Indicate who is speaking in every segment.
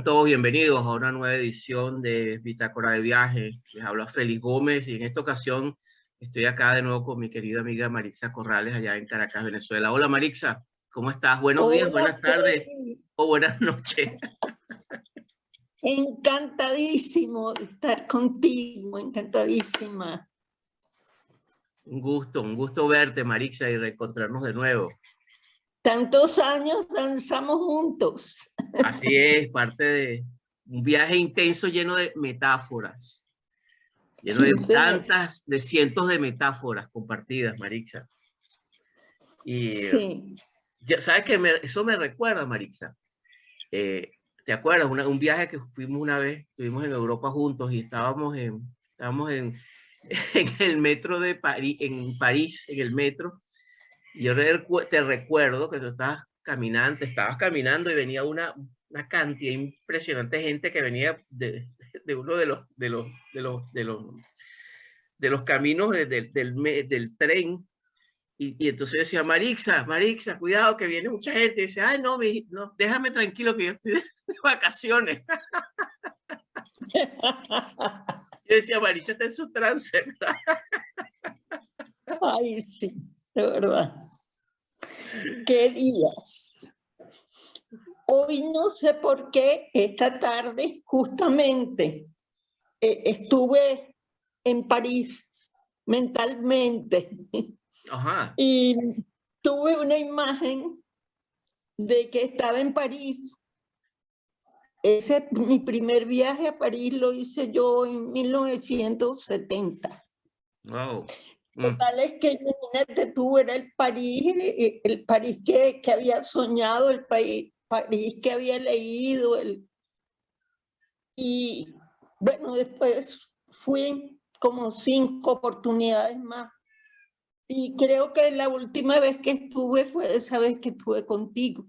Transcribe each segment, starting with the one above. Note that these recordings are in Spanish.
Speaker 1: Sean todos bienvenidos a una nueva edición de Bitácora de Viaje. Les habla Félix Gómez y en esta ocasión estoy acá de nuevo con mi querida amiga Marixa Corrales allá en Caracas, Venezuela. Hola Marixa, ¿cómo estás? Buenos días, buenas tardes o buenas noches.
Speaker 2: Encantadísimo de estar contigo, encantadísima.
Speaker 1: Un gusto verte, Marixa, y reencontrarnos de nuevo.
Speaker 2: Tantos años danzamos juntos.
Speaker 1: Así es, parte de un viaje intenso lleno de metáforas, lleno de cientos de metáforas compartidas, Marixa. Y
Speaker 2: sí.
Speaker 1: Ya, ¿sabes qué? Eso me recuerda, Marixa. ¿Te acuerdas? Un viaje que fuimos una vez, estuvimos en Europa juntos y estábamos en el metro de París, en el metro. Y yo te recuerdo que tú estabas caminando y venía una cantidad impresionante de gente que venía de uno de los caminos del tren. Y entonces yo decía, Marixa, cuidado que viene mucha gente. Y dice, ay, no, déjame tranquilo que yo estoy de vacaciones. Yo decía, Marixa está en su trance.
Speaker 2: Ay, sí, de verdad. ¿Qué días? Hoy no sé por qué, esta tarde justamente estuve en París mentalmente.
Speaker 1: Ajá.
Speaker 2: Y tuve una imagen de que estaba en París. Mi primer viaje a París lo hice yo en 1970.
Speaker 1: Wow.
Speaker 2: Total es que imagínate tú, era el París que había soñado, el París que había leído. Y bueno, después fui como 5 oportunidades más. Y creo que la última vez que estuve fue esa vez que estuve contigo.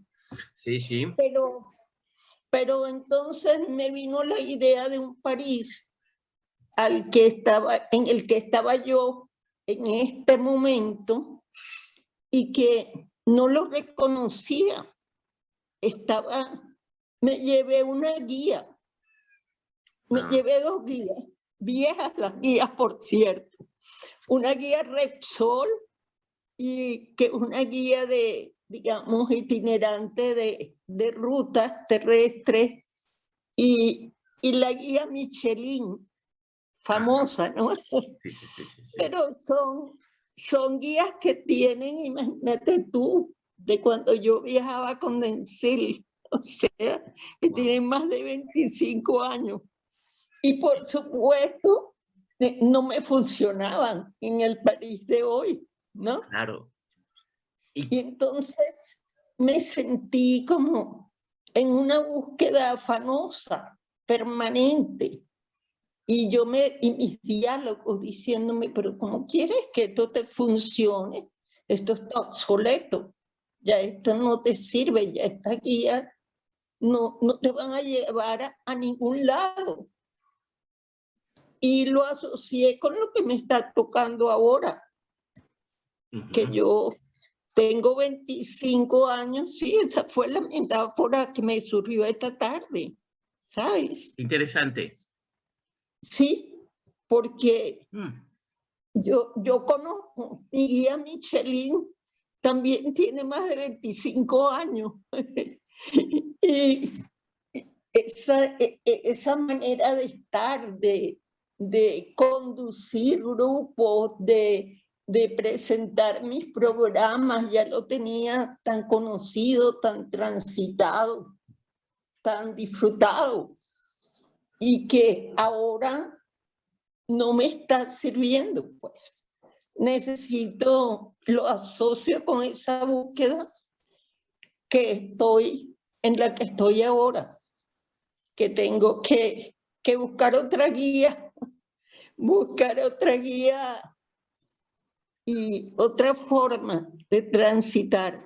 Speaker 1: Sí, sí.
Speaker 2: Pero entonces me vino la idea de un París en el que estaba yo en este momento y que no lo reconocía. Me llevé una guía, me llevé 2 guías, viejas las guías, por cierto. Una guía Repsol y que una guía digamos, itinerante de rutas terrestres y la guía Michelin, famosa, ¿no?
Speaker 1: Sí.
Speaker 2: Pero son guías que tienen, imagínate tú, de cuando yo viajaba con Denzel, o sea, que tienen más de 25 años. Y por supuesto, no me funcionaban en el París de hoy, ¿no?
Speaker 1: Claro.
Speaker 2: Y entonces me sentí como en una búsqueda afanosa, permanente. Y mis diálogos diciéndome, pero ¿cómo quieres que esto te funcione? Esto está obsoleto, ya esto no te sirve, ya esta guía no te van a llevar a ningún lado. Y lo asocié con lo que me está tocando ahora, que yo tengo 25 años, sí, esa fue la metáfora que me surgió esta tarde, ¿sabes?
Speaker 1: Interesante.
Speaker 2: Sí, porque yo conozco, mi guía Michelin también tiene más de 25 años. Y esa manera de estar, de conducir grupos, de presentar mis programas, ya lo tenía tan conocido, tan transitado, tan disfrutado, y que ahora no me está sirviendo, pues. Lo asocio con esa búsqueda en la que estoy ahora, que tengo que buscar otra guía y otra forma de transitar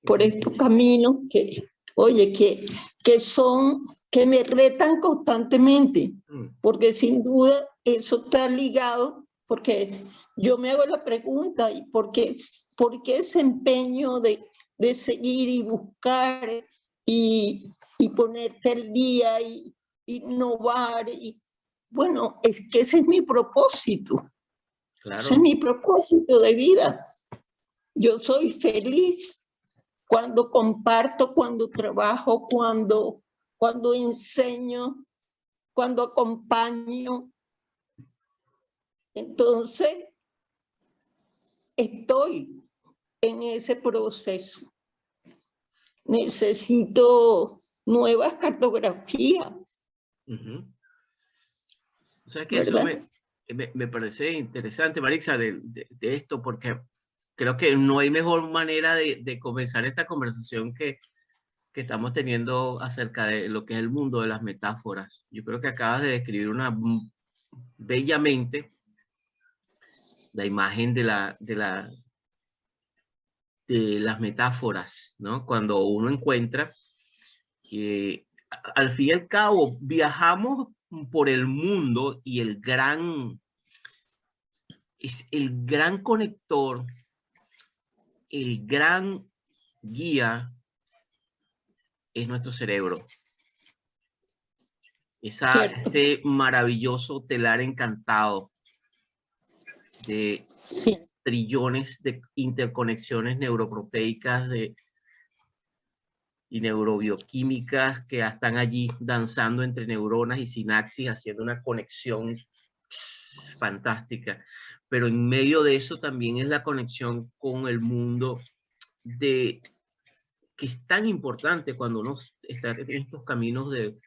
Speaker 2: por estos caminos que me retan constantemente, porque sin duda eso está ligado, porque yo me hago la pregunta, ¿y por qué ese empeño de seguir y buscar y ponerte al día y innovar. Y bueno, es que ese es mi propósito.
Speaker 1: Claro.
Speaker 2: Ese es mi propósito de vida. Yo soy feliz cuando comparto, cuando trabajo, cuando enseño, cuando acompaño. Entonces, estoy en ese proceso. Necesito nuevas cartografías.
Speaker 1: O sea que
Speaker 2: ¿verdad?
Speaker 1: eso me parece interesante, Marixa, de esto, porque creo que no hay mejor manera de comenzar esta conversación que estamos teniendo acerca de lo que es el mundo de las metáforas. Yo creo que acabas de describir bellamente la imagen de las metáforas, ¿no? Cuando uno encuentra que al fin y al cabo viajamos por el mundo y el gran conector, el gran guía es nuestro cerebro. Ese maravilloso telar encantado de trillones de interconexiones neuroproteicas y neurobioquímicas que están allí danzando entre neuronas y sinapsis, haciendo una conexión fantástica. Pero en medio de eso también es la conexión con el mundo que es tan importante cuando uno está en estos caminos de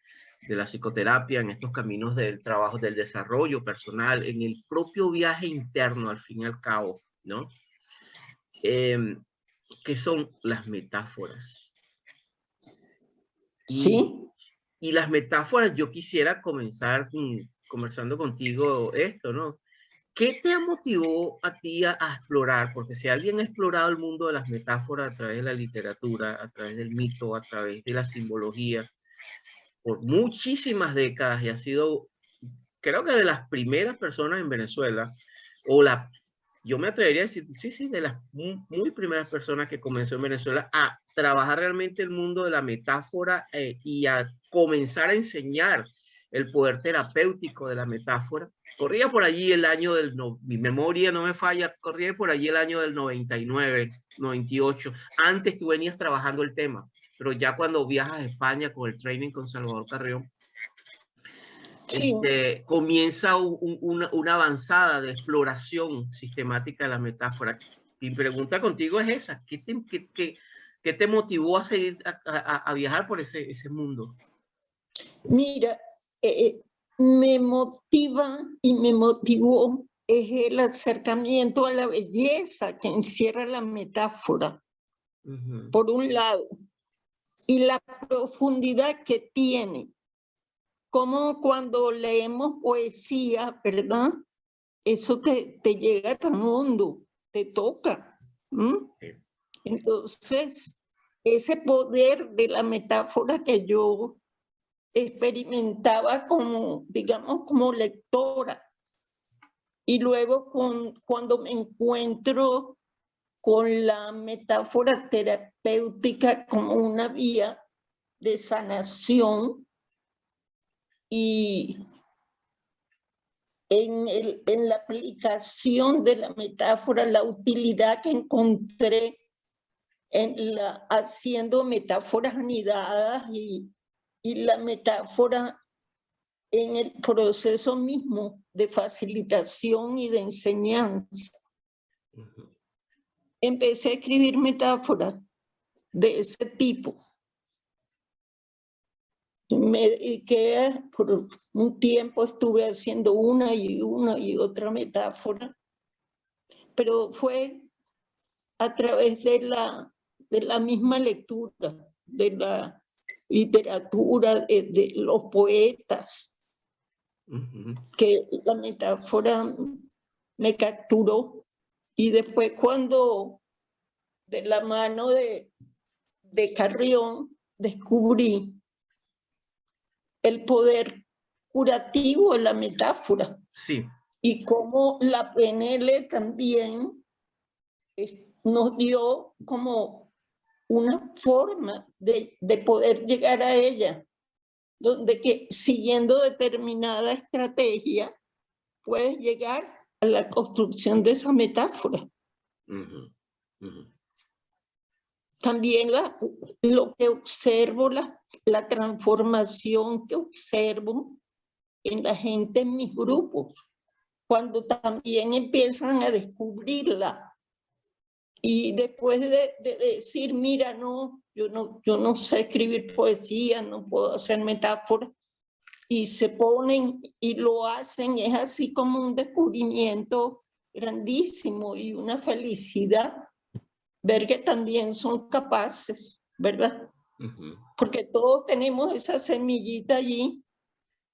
Speaker 1: la psicoterapia, en estos caminos del trabajo, del desarrollo personal, en el propio viaje interno, al fin y al cabo, ¿no? Que son las metáforas. Y las metáforas, yo quisiera comenzar conversando contigo esto, ¿no? ¿Qué te motivó a ti a explorar? Porque si alguien ha explorado el mundo de las metáforas a través de la literatura, a través del mito, a través de la simbología, por muchísimas décadas y ha sido, creo que de las primeras personas en Venezuela, yo me atrevería a decir, sí, de las muy primeras personas que comenzó en Venezuela a trabajar realmente el mundo de la metáfora y a comenzar a enseñar el poder terapéutico de la metáfora. Corría por allí el año mi memoria no me falla, corría por allí el año del 99, 98. Antes tú venías trabajando el tema, pero ya cuando viajas a España con el training con Salvador Carrión, comienza una avanzada de exploración sistemática de la metáfora. Mi pregunta contigo es esa, ¿qué te motivó a seguir a viajar por ese mundo?
Speaker 2: Mira, me motiva y me motivó es el acercamiento a la belleza que encierra la metáfora, por un lado, y la profundidad que tiene. Como cuando leemos poesía, ¿verdad? Eso te llega tan hondo, te toca. Entonces, ese poder de la metáfora que yo experimentaba como, digamos, como lectora. Y luego cuando me encuentro con la metáfora terapéutica como una vía de sanación y en la aplicación de la metáfora, la utilidad que encontré haciendo metáforas anidadas y la metáfora en el proceso mismo de facilitación y de enseñanza. Empecé a escribir metáforas de ese tipo. Me dediqué, por un tiempo estuve haciendo una y otra metáfora, pero fue a través de la misma lectura, de la literatura, de los poetas, que la metáfora me capturó. Y después cuando de la mano de Carrión descubrí el poder curativo de la metáfora.
Speaker 1: Sí.
Speaker 2: Y cómo la PNL también nos dio como una forma de poder llegar a ella, donde que siguiendo determinada estrategia puedes llegar a la construcción de esa metáfora.
Speaker 1: Ujú, ujú.
Speaker 2: También lo que observo, la transformación que observo en la gente en mis grupos, cuando también empiezan a descubrirla. Y después de decir, mira, no, yo no sé escribir poesía, no puedo hacer metáforas, y se ponen y lo hacen, es así como un descubrimiento grandísimo y una felicidad ver que también son capaces, ¿verdad?
Speaker 1: Uh-huh.
Speaker 2: Porque todos tenemos esa semillita allí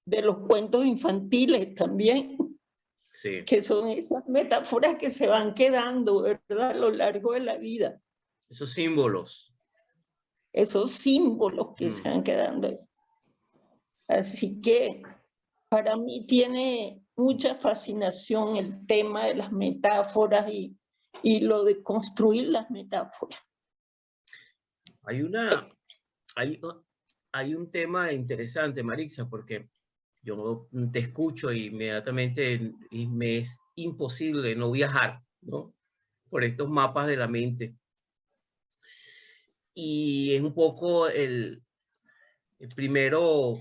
Speaker 2: de los cuentos infantiles también,
Speaker 1: sí,
Speaker 2: que son esas metáforas que se van quedando, ¿verdad? A lo largo de la vida.
Speaker 1: Esos símbolos.
Speaker 2: Esos símbolos que se van quedando. Así que para mí tiene mucha fascinación el tema de las metáforas y lo de construir las metáforas.
Speaker 1: Hay un tema interesante, Marixa, porque yo te escucho y inmediatamente y me es imposible no viajar, ¿no? Por estos mapas de la mente. Y es un poco el primero,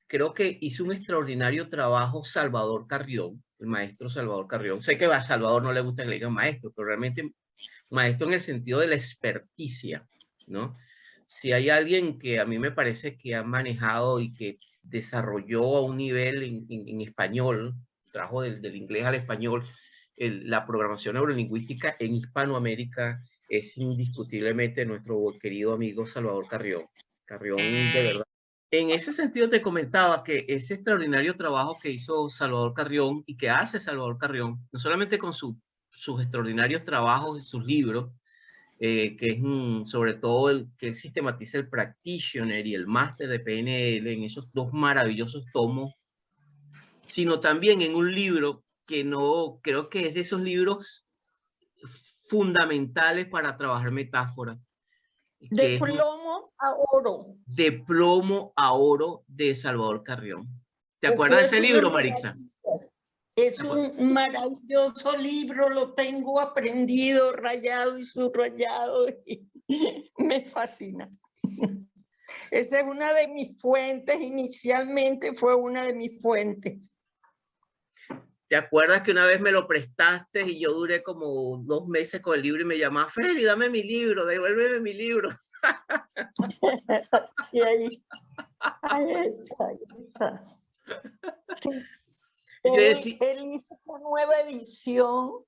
Speaker 1: creo que hizo un extraordinario trabajo Salvador Carrión, el maestro Salvador Carrión. Sé que a Salvador no le gusta que le digan maestro, pero realmente maestro en el sentido de la experticia, ¿no? Si hay alguien que a mí me parece que ha manejado y que desarrolló a un nivel en español, trajo del inglés al español, la programación neurolingüística en Hispanoamérica, es indiscutiblemente nuestro querido amigo Salvador Carrión. Carrión, de verdad. En ese sentido te comentaba que ese extraordinario trabajo que hizo Salvador Carrión y que hace Salvador Carrión, no solamente con sus extraordinarios trabajos y sus libros, que es sobre todo el que sistematiza el practitioner y el máster de PNL en esos dos maravillosos tomos, sino también en un libro que no creo que es de esos libros fundamentales para trabajar metáforas.
Speaker 2: De plomo a oro.
Speaker 1: De plomo a oro de Salvador Carrión. ¿Te acuerdas de ese libro, Marixa?
Speaker 2: Es un maravilloso libro, lo tengo aprendido, rayado y subrayado, y me fascina. Esa es una de mis fuentes, inicialmente fue una de mis fuentes.
Speaker 1: ¿Te acuerdas que una vez me lo prestaste y yo duré como 2 meses con el libro y me llamaba, Feli, dame mi libro, devuélveme mi libro?
Speaker 2: Sí, ahí está. Sí. Él hizo una nueva edición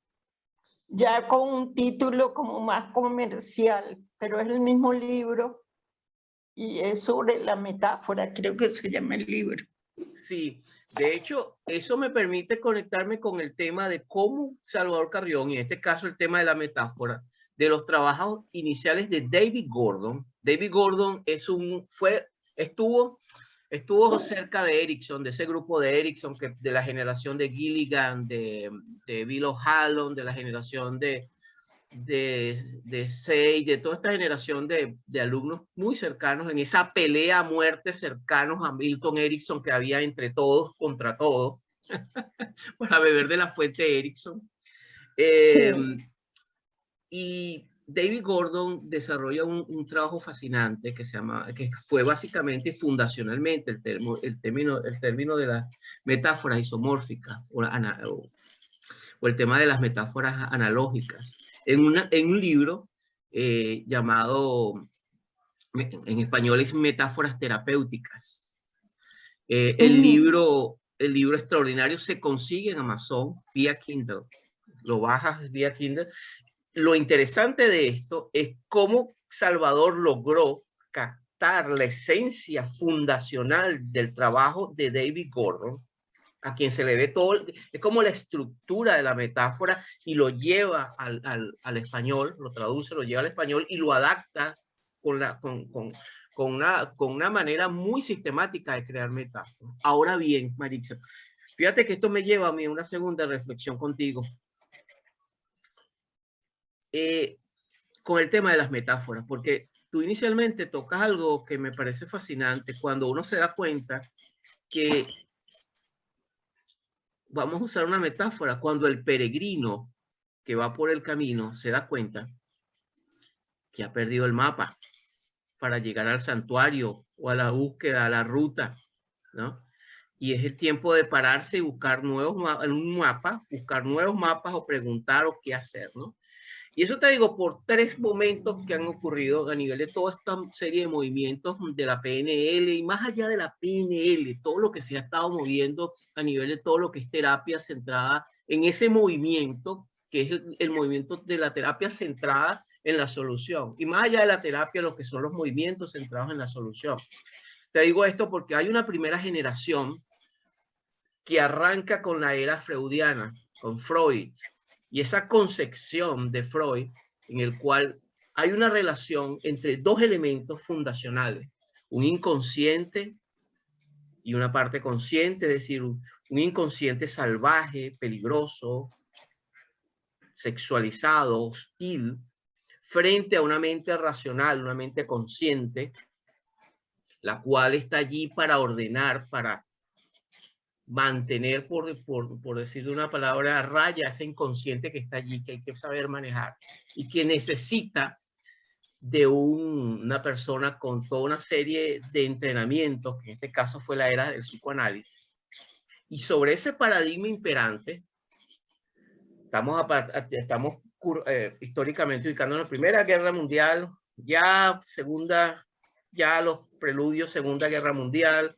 Speaker 2: ya con un título como más comercial, pero es el mismo libro y es sobre la metáfora, creo que se llama el libro.
Speaker 1: Sí, de hecho, eso me permite conectarme con el tema de cómo Salvador Carrión, y en este caso el tema de la metáfora, de los trabajos iniciales de David Gordon. David Gordon estuvo cerca de Erickson, de ese grupo de Erickson, de la generación de Gilligan, de Bill O'Halloran, de la generación de Say, de toda esta generación de alumnos muy cercanos, en esa pelea a muerte cercanos a Milton Erickson que había entre todos contra todos, para beber de la fuente Erickson. Sí. Y David Gordon desarrolla un trabajo fascinante que fue básicamente fundacionalmente el término de las metáforas isomórficas o el tema de las metáforas analógicas en un libro llamado, en español es Metáforas Terapéuticas. El libro extraordinario se consigue en Amazon vía Kindle. Lo bajas vía Kindle. Lo interesante de esto es cómo Salvador logró captar la esencia fundacional del trabajo de David Gordon, a quien se le ve todo, es como la estructura de la metáfora y lo lleva al español, lo traduce, lo lleva al español y lo adapta con una manera muy sistemática de crear metáforas. Ahora bien, Marixa, fíjate que esto me lleva a mí a una segunda reflexión contigo. con el tema de las metáforas, porque tú inicialmente tocas algo que me parece fascinante cuando uno se da cuenta que, vamos a usar una metáfora, cuando el peregrino que va por el camino se da cuenta que ha perdido el mapa para llegar al santuario o a la búsqueda, a la ruta, ¿no? Y es el tiempo de pararse y buscar nuevos en un mapa, buscar nuevos mapas o preguntar o qué hacer, ¿no? Y eso te digo por 3 momentos que han ocurrido a nivel de toda esta serie de movimientos de la PNL y más allá de la PNL, todo lo que se ha estado moviendo a nivel de todo lo que es terapia centrada en ese movimiento, que es el movimiento de la terapia centrada en la solución. Y más allá de la terapia, lo que son los movimientos centrados en la solución. Te digo esto porque hay una primera generación que arranca con la era freudiana, con Freud, y esa concepción de Freud en el cual hay una relación entre 2 elementos fundacionales, un inconsciente y una parte consciente, es decir, un inconsciente salvaje, peligroso, sexualizado, hostil, frente a una mente racional, una mente consciente, la cual está allí para ordenar, para mantener, por decir de una palabra, a raya ese inconsciente que está allí, que hay que saber manejar y que necesita de una persona con toda una serie de entrenamientos, que en este caso fue la era del psicoanálisis. Y sobre ese paradigma imperante, estamos históricamente ubicando en la Primera Guerra Mundial, ya los preludios, Segunda Guerra Mundial,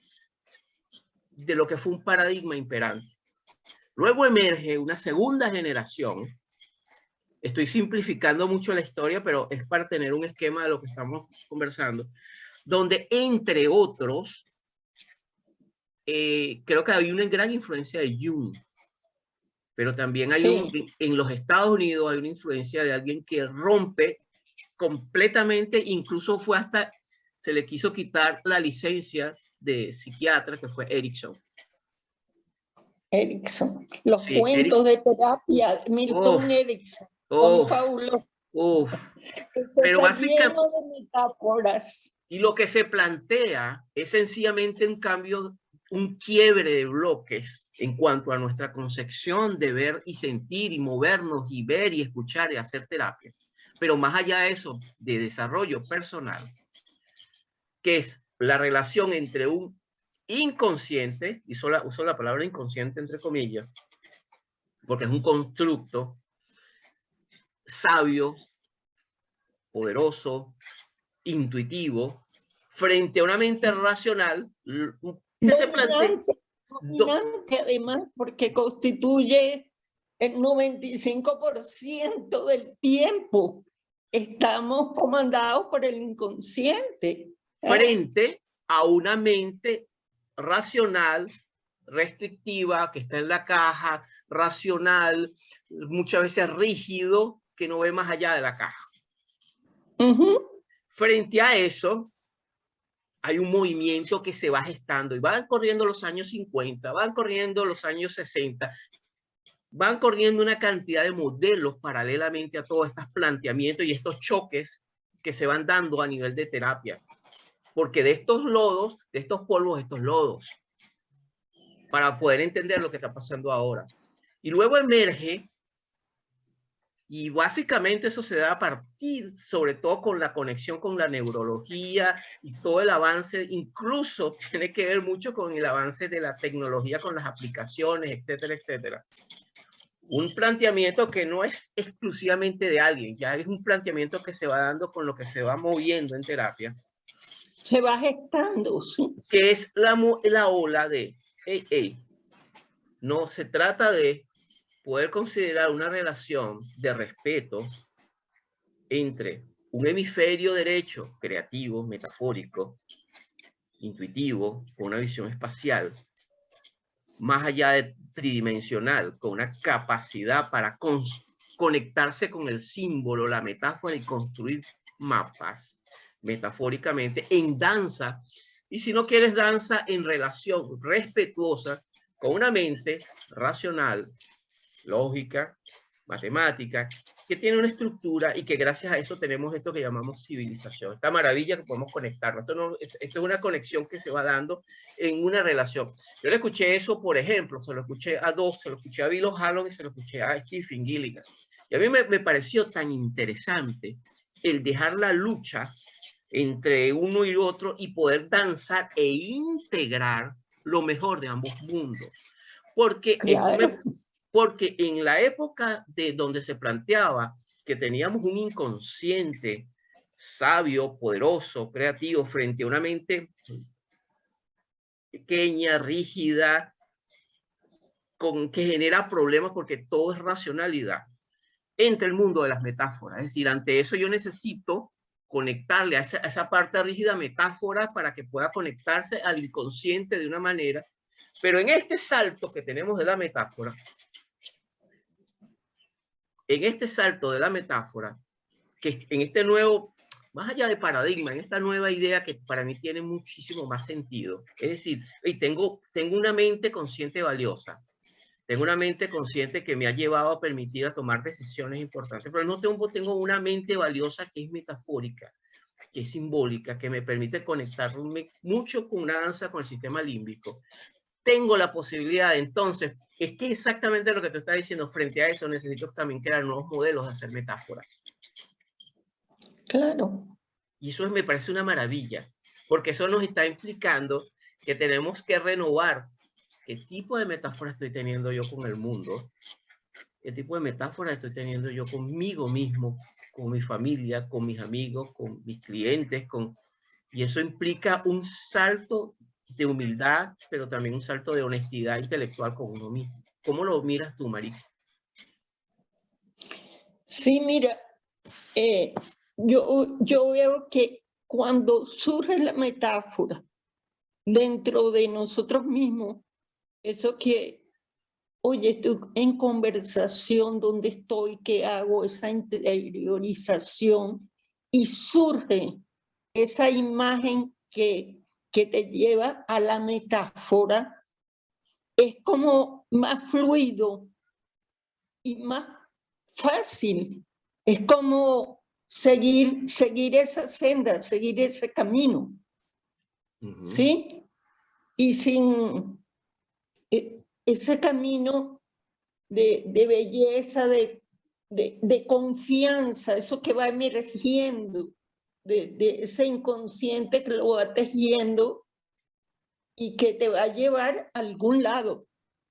Speaker 1: de lo que fue un paradigma imperante. Luego emerge una segunda generación. Estoy simplificando mucho la historia, pero es para tener un esquema de lo que estamos conversando, donde entre otros, creo que hay una gran influencia de Jung, pero también hay en los Estados Unidos hay una influencia de alguien que rompe completamente, incluso fue hasta, se le quiso quitar la licencia de psiquiatra, que fue Erickson.
Speaker 2: Los cuentos de terapia, Milton Erickson, son fabulosos.
Speaker 1: Pero básicamente,
Speaker 2: de metáforas.
Speaker 1: Y lo que se plantea es sencillamente un cambio, un quiebre de bloques en cuanto a nuestra concepción de ver y sentir y movernos y ver y escuchar y hacer terapia. Pero más allá de eso, de desarrollo personal, que es la relación entre un inconsciente, y uso la palabra inconsciente entre comillas, porque es un constructo sabio, poderoso, intuitivo, frente a una mente racional que se plantea
Speaker 2: dominante además, porque constituye el 95% del tiempo. Estamos comandados por el inconsciente.
Speaker 1: Frente a una mente racional, restrictiva, que está en la caja, racional, muchas veces rígido, que no ve más allá de la caja. Frente a eso, hay un movimiento que se va gestando y van corriendo los años 50, van corriendo los años 60, van corriendo una cantidad de modelos paralelamente a todos estos planteamientos y estos choques que se van dando a nivel de terapia. Porque de estos lodos, de estos polvos, estos lodos, para poder entender lo que está pasando ahora. Y luego emerge, y básicamente eso se da a partir, sobre todo con la conexión con la neurología y todo el avance, incluso tiene que ver mucho con el avance de la tecnología, con las aplicaciones, etcétera, etcétera. Un planteamiento que no es exclusivamente de alguien, ya es un planteamiento que se va dando con lo que se va moviendo en terapia.
Speaker 2: Se va gestando.
Speaker 1: Que es la ola de, no se trata de poder considerar una relación de respeto entre un hemisferio derecho, creativo, metafórico, intuitivo, con una visión espacial, más allá de tridimensional, con una capacidad para conectarse con el símbolo, la metáfora y construir mapas metafóricamente en danza, y si no quieres danza, en relación respetuosa con una mente racional, lógica, matemática, que tiene una estructura y que gracias a eso tenemos esto que llamamos civilización, esta maravilla que podemos conectarnos. Esto es una conexión que se va dando en una relación. Yo le escuché eso, por ejemplo, se lo escuché a Doss, se lo escuché a Bill O'Halloran y se lo escuché a Stephen Gilligan. Y a mí me pareció tan interesante el dejar la lucha entre uno y otro y poder danzar e integrar lo mejor de ambos mundos. Porque
Speaker 2: Claro.
Speaker 1: porque en la época de donde se planteaba que teníamos un inconsciente sabio, poderoso, creativo, frente a una mente pequeña, rígida, que genera problemas porque todo es racionalidad, entra el mundo de las metáforas. Es decir, ante eso yo necesito conectarle a esa parte rígida metáfora para que pueda conectarse al inconsciente de una manera. Pero en este salto que tenemos de la metáfora, que en este nuevo, más allá de paradigma, en esta nueva idea que para mí tiene muchísimo más sentido, es decir, tengo una mente consciente valiosa, tengo una mente consciente que me ha llevado a permitir a tomar decisiones importantes, pero no tengo una mente valiosa que es metafórica, que es simbólica, que me permite conectarme mucho con una danza con el sistema límbico. Tengo la posibilidad, entonces, es que exactamente lo que te está diciendo, frente a eso necesito también crear nuevos modelos de hacer metáforas.
Speaker 2: Claro.
Speaker 1: Y eso me parece una maravilla, porque eso nos está implicando que tenemos que renovar qué tipo de metáfora estoy teniendo yo con el mundo, qué tipo de metáfora estoy teniendo yo conmigo mismo, con mi familia, con mis amigos, con mis clientes, y eso implica un salto de humildad, pero también un salto de honestidad intelectual con uno mismo. ¿Cómo lo miras tú, Marisa?
Speaker 2: Sí, mira, yo veo que cuando surge la metáfora dentro de nosotros mismos, eso que, oye, estoy en conversación, ¿dónde estoy? ¿Qué hago? Esa interiorización y surge esa imagen que te lleva a la metáfora, es como más fluido y más fácil. Es como seguir esa senda, seguir ese camino. ¿Sí? Y sin ese camino de belleza, de confianza, eso que va emergiendo, de ese inconsciente que lo va tejiendo y que te va a llevar a algún lado,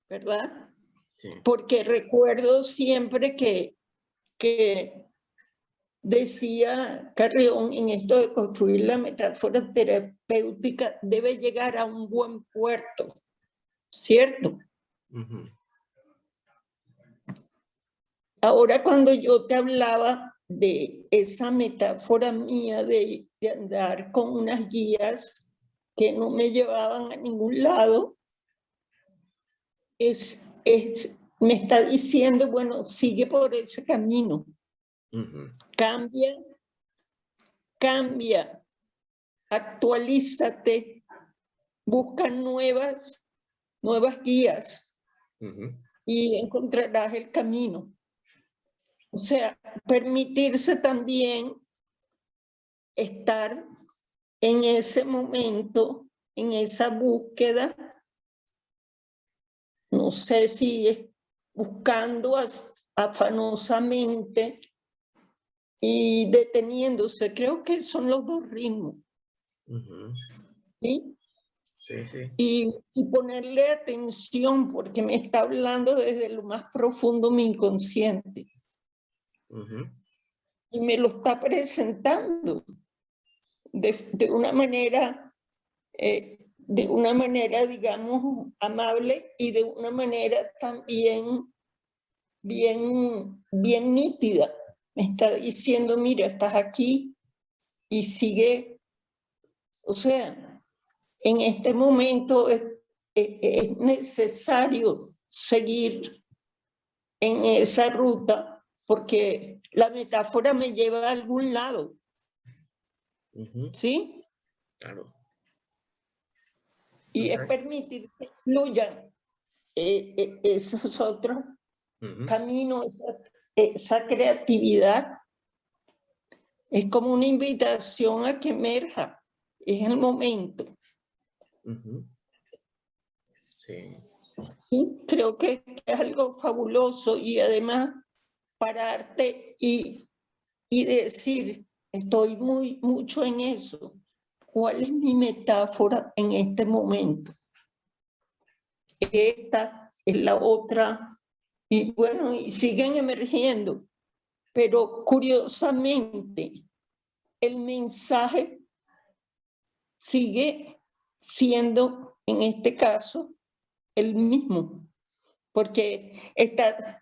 Speaker 2: ¿verdad? Sí. Porque recuerdo siempre que decía Carrión en esto de construir la metáfora terapéutica, debe llegar a un buen puerto, ¿cierto? Ahora cuando yo te hablaba de esa metáfora mía de andar con unas guías que no me llevaban a ningún lado, me está diciendo, bueno, sigue por ese camino. Cambia, actualízate, busca nuevas guías y encontrarás el camino. O sea, permitirse también estar en ese momento, en esa búsqueda, no sé si es buscando afanosamente y deteniéndose. Creo que son los dos ritmos. ¿Sí?
Speaker 1: Sí, sí.
Speaker 2: Y ponerle atención porque me está hablando desde lo más profundo mi inconsciente. Y me lo está presentando de una manera, digamos, amable y de una manera también bien nítida. Me está diciendo, mira, estás aquí y sigue. O sea, en este momento es necesario seguir en esa ruta porque la metáfora me lleva a algún lado. ¿Sí?
Speaker 1: Claro.
Speaker 2: Y es permitir que fluyan esos otros caminos, esa creatividad es como una invitación a que emerja. Es el momento.
Speaker 1: Sí.
Speaker 2: Sí, creo que es algo fabuloso y además pararte y decir, estoy mucho en eso. ¿Cuál es mi metáfora en este momento? Esta es la otra. Y bueno, y siguen emergiendo. Pero curiosamente, el mensaje sigue siendo, en este caso, el mismo. Porque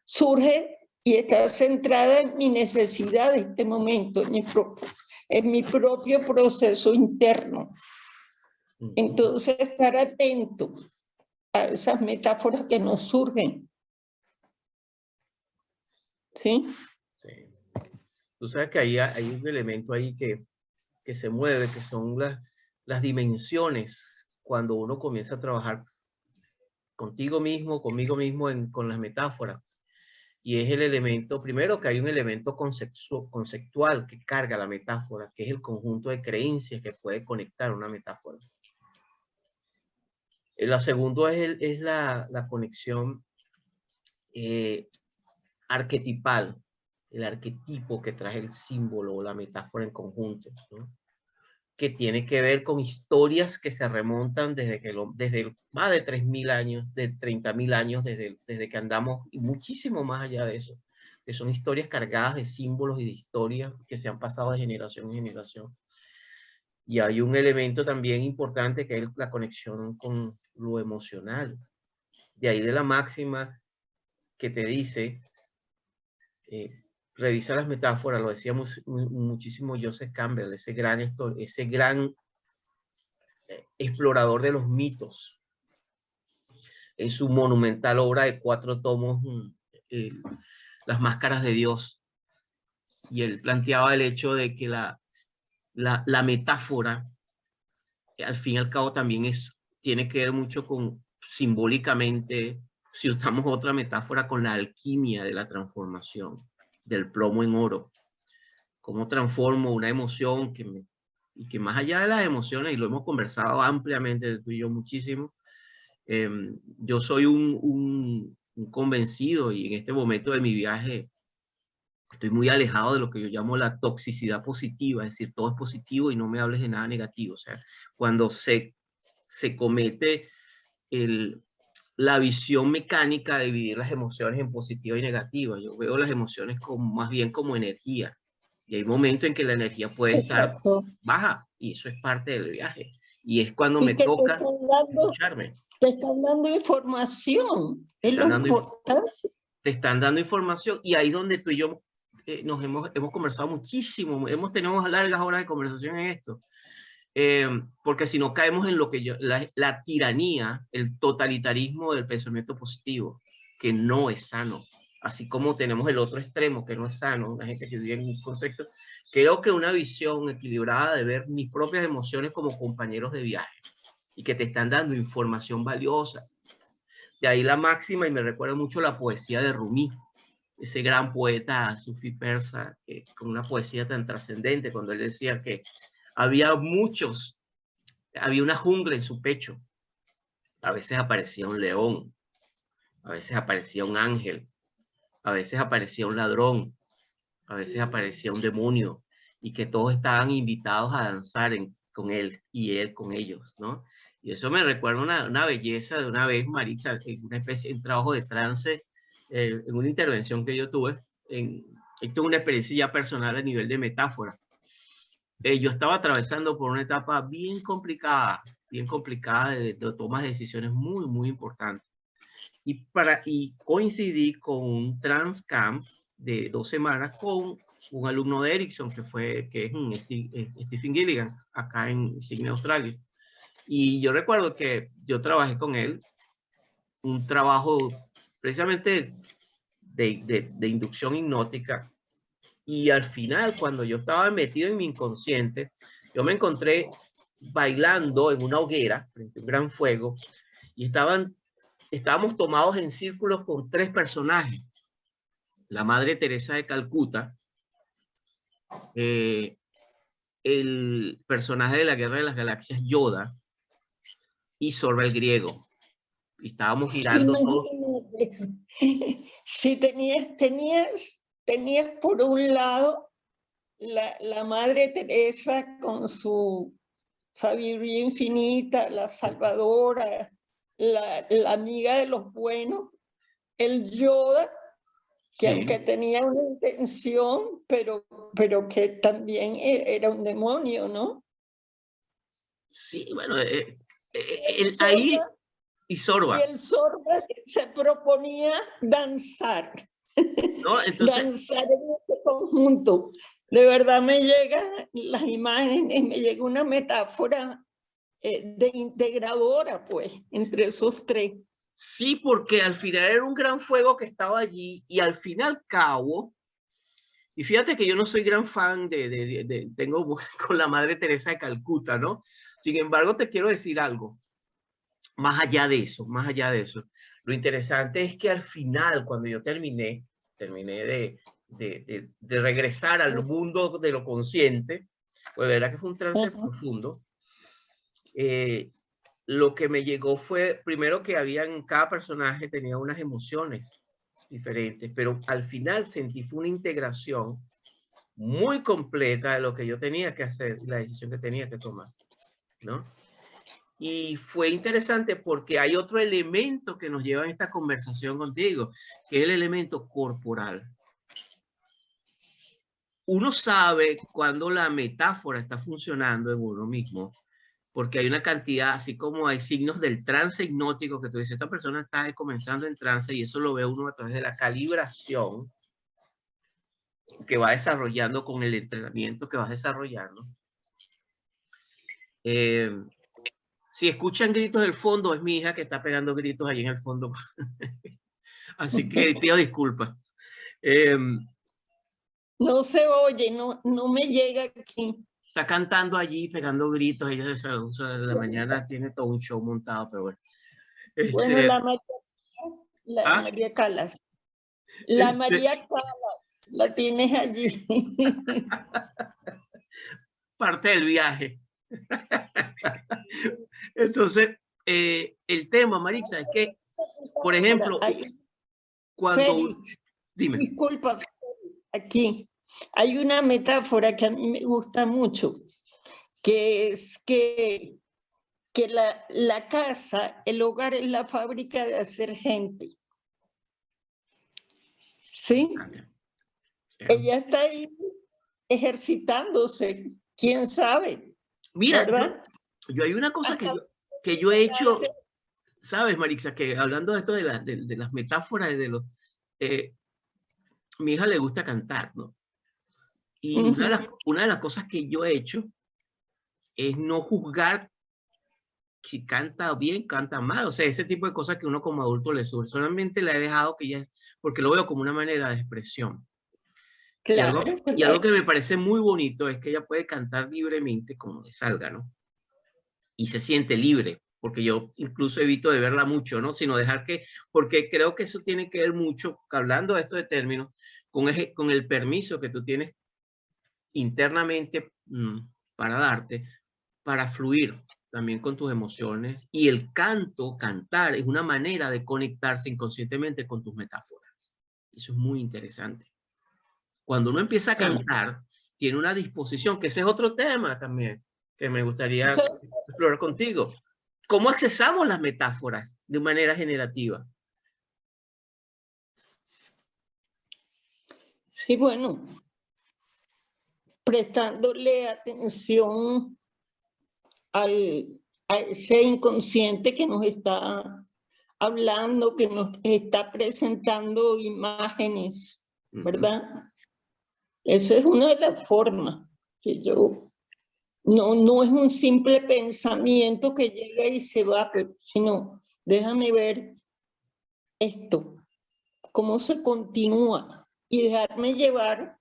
Speaker 2: surge y está centrada en mi necesidad de este momento, en mi propio proceso interno. Entonces, estar atento a esas metáforas que nos surgen. ¿Sí?
Speaker 1: Sí. Tú sabes que hay un elemento ahí que se mueve, que son las dimensiones cuando uno comienza a trabajar contigo mismo, conmigo mismo con las metáforas. Y es el elemento, primero que hay un elemento conceptual que carga la metáfora, que es el conjunto de creencias que puede conectar una metáfora. Lo segundo es la conexión arquetipal, el arquetipo que trae el símbolo o la metáfora en conjunto, ¿no? Que tiene que ver con historias que se remontan desde más de 3.000 años, de 30.000 años, desde que andamos, y muchísimo más allá de eso, que son historias cargadas de símbolos y de historias que se han pasado de generación en generación. Y hay un elemento también importante que es la conexión con lo emocional. De ahí de la máxima que te dice, revisa las metáforas, lo decíamos muchísimo Joseph Campbell, ese gran explorador de los mitos, en su monumental obra de 4 tomos, Las Máscaras de Dios. Y él planteaba el hecho de que la metáfora, al fin y al cabo, también tiene que ver mucho con, simbólicamente, si usamos otra metáfora, con la alquimia de la transformación, del plomo en oro. Cómo transformo una emoción y que más allá de las emociones, y lo hemos conversado ampliamente tú y yo muchísimo, yo soy un convencido, y en este momento de mi viaje estoy muy alejado de lo que yo llamo la toxicidad positiva, es decir, todo es positivo y no me hables de nada negativo. O sea, cuando se comete la visión mecánica de dividir las emociones en positiva y negativa, yo veo las emociones más bien como energía, y hay momentos en que la energía puede estar baja, y eso es parte del viaje, y es cuando me toca escucharme.
Speaker 2: Te están dando información, es lo importante.
Speaker 1: Te están dando información, y ahí es donde tú y yo nos hemos conversado muchísimo, hemos tenido largas horas de conversación en esto, porque si no caemos en lo que la tiranía, el totalitarismo del pensamiento positivo, que no es sano, así como tenemos el otro extremo que no es sano, la gente que vive en un concepto. Creo que una visión equilibrada de ver mis propias emociones como compañeros de viaje y que te están dando información valiosa. De ahí la máxima, y me recuerda mucho la poesía de Rumi, ese gran poeta sufí persa, con una poesía tan trascendente, cuando él decía que había una jungla en su pecho. A veces aparecía un león, a veces aparecía un ángel, a veces aparecía un ladrón, a veces aparecía un demonio, y que todos estaban invitados a danzar con él y él con ellos, ¿no? Y eso me recuerda una belleza de una vez, Maritza, en una especie de trabajo de trance, en una intervención que yo tuve, esto es una experiencia ya personal a nivel de metáfora. Yo estaba atravesando por una etapa bien complicada de tomas de decisiones muy, muy importantes. Y coincidí con un transcamp de 2 semanas con un alumno de Ericsson, que es Stephen Gilligan, acá en Sydney, Australia. Y yo recuerdo que yo trabajé con él, un trabajo precisamente de inducción hipnótica. Y al final, cuando yo estaba metido en mi inconsciente, yo me encontré bailando en una hoguera frente a un gran fuego, y estábamos tomados en círculos con 3 personajes. la Madre Teresa de Calcuta, el personaje de la Guerra de las Galaxias, Yoda, y Zorba el griego. Y estábamos girando todo.
Speaker 2: Si tenías por un lado la Madre Teresa con su sabiduría infinita, la salvadora, la amiga de los buenos, el Yoda, que
Speaker 1: Sí.
Speaker 2: aunque tenía una intención, pero que también era un demonio, ¿no?
Speaker 1: Sí, bueno, ahí y Zorba.
Speaker 2: Y el Zorba se proponía danzar,
Speaker 1: ¿No? Entonces,
Speaker 2: danzar en este conjunto. De verdad me llegan las imágenes, me llega una metáfora de integradora, pues, entre esos tres.
Speaker 1: sí, porque al final era un gran fuego que estaba allí y al fin y al cabo, y fíjate que yo no soy gran fan tengo con la Madre Teresa de Calcuta, ¿no? Sin embargo, te quiero decir algo. Más allá de eso, lo interesante es que al final, cuando yo terminé de regresar al mundo de lo consciente, pues verdad que fue un trance profundo. Lo que me llegó fue, primero que cada personaje tenía unas emociones diferentes, pero al final sentí fue una integración muy completa de lo que yo tenía que hacer y la decisión que tenía que tomar, ¿no? Y fue interesante porque hay otro elemento que nos lleva en esta conversación contigo, que es el elemento corporal. Uno sabe cuando la metáfora está funcionando en uno mismo, porque hay una cantidad, así como hay signos del trance hipnótico que tú dices, esta persona está comenzando en trance y eso lo ve uno a través de la calibración que va desarrollando con el entrenamiento que vas desarrollando. Si escuchan gritos del fondo, es mi hija que está pegando gritos allí en el fondo. Así que pido disculpas.
Speaker 2: No se oye, no me llega aquí.
Speaker 1: Está cantando allí, pegando gritos. Ella de la mañana tiene todo un show montado, pero bueno.
Speaker 2: Bueno, María Calas. La María Calas, la tienes allí.
Speaker 1: Parte del viaje. Entonces, el tema, Maritza, es que, por ejemplo, cuando...
Speaker 2: Félix,
Speaker 1: dime.
Speaker 2: Disculpa, aquí hay una metáfora que a mí me gusta mucho, que es que la casa, el hogar es la fábrica de hacer gente. ¿Sí? Ella está ahí ejercitándose, quién sabe.
Speaker 1: Mira,
Speaker 2: ¿verdad?
Speaker 1: yo hay una cosa que yo he hecho, ¿sabes, Marixa? Que hablando de esto de las metáforas y de los... mi hija le gusta cantar, ¿no? Y una de las cosas que yo he hecho es no juzgar si canta bien, canta mal. O sea, ese tipo de cosas que uno como adulto le sube. Solamente le he dejado que ella, porque lo veo como una manera de expresión.
Speaker 2: Claro,
Speaker 1: y algo que me parece muy bonito es que ella puede cantar libremente como le salga, ¿no? Y se siente libre, porque yo incluso evito de verla mucho, ¿no? Sino dejar que, porque creo que eso tiene que ver mucho, hablando de esto de términos, con el permiso que tú tienes internamente para darte, para fluir también con tus emociones. Y el cantar, es una manera de conectarse inconscientemente con tus metáforas. Eso es muy interesante. Cuando uno empieza a cantar, tiene una disposición, que ese es otro tema también, que me gustaría explorar contigo. ¿Cómo accesamos las metáforas de manera generativa?
Speaker 2: Sí, bueno, prestándole atención a ese inconsciente que nos está hablando, que nos está presentando imágenes, ¿verdad? Esa es una de las formas que yo... No es un simple pensamiento que llega y se va, sino déjame ver esto, cómo se continúa y dejarme llevar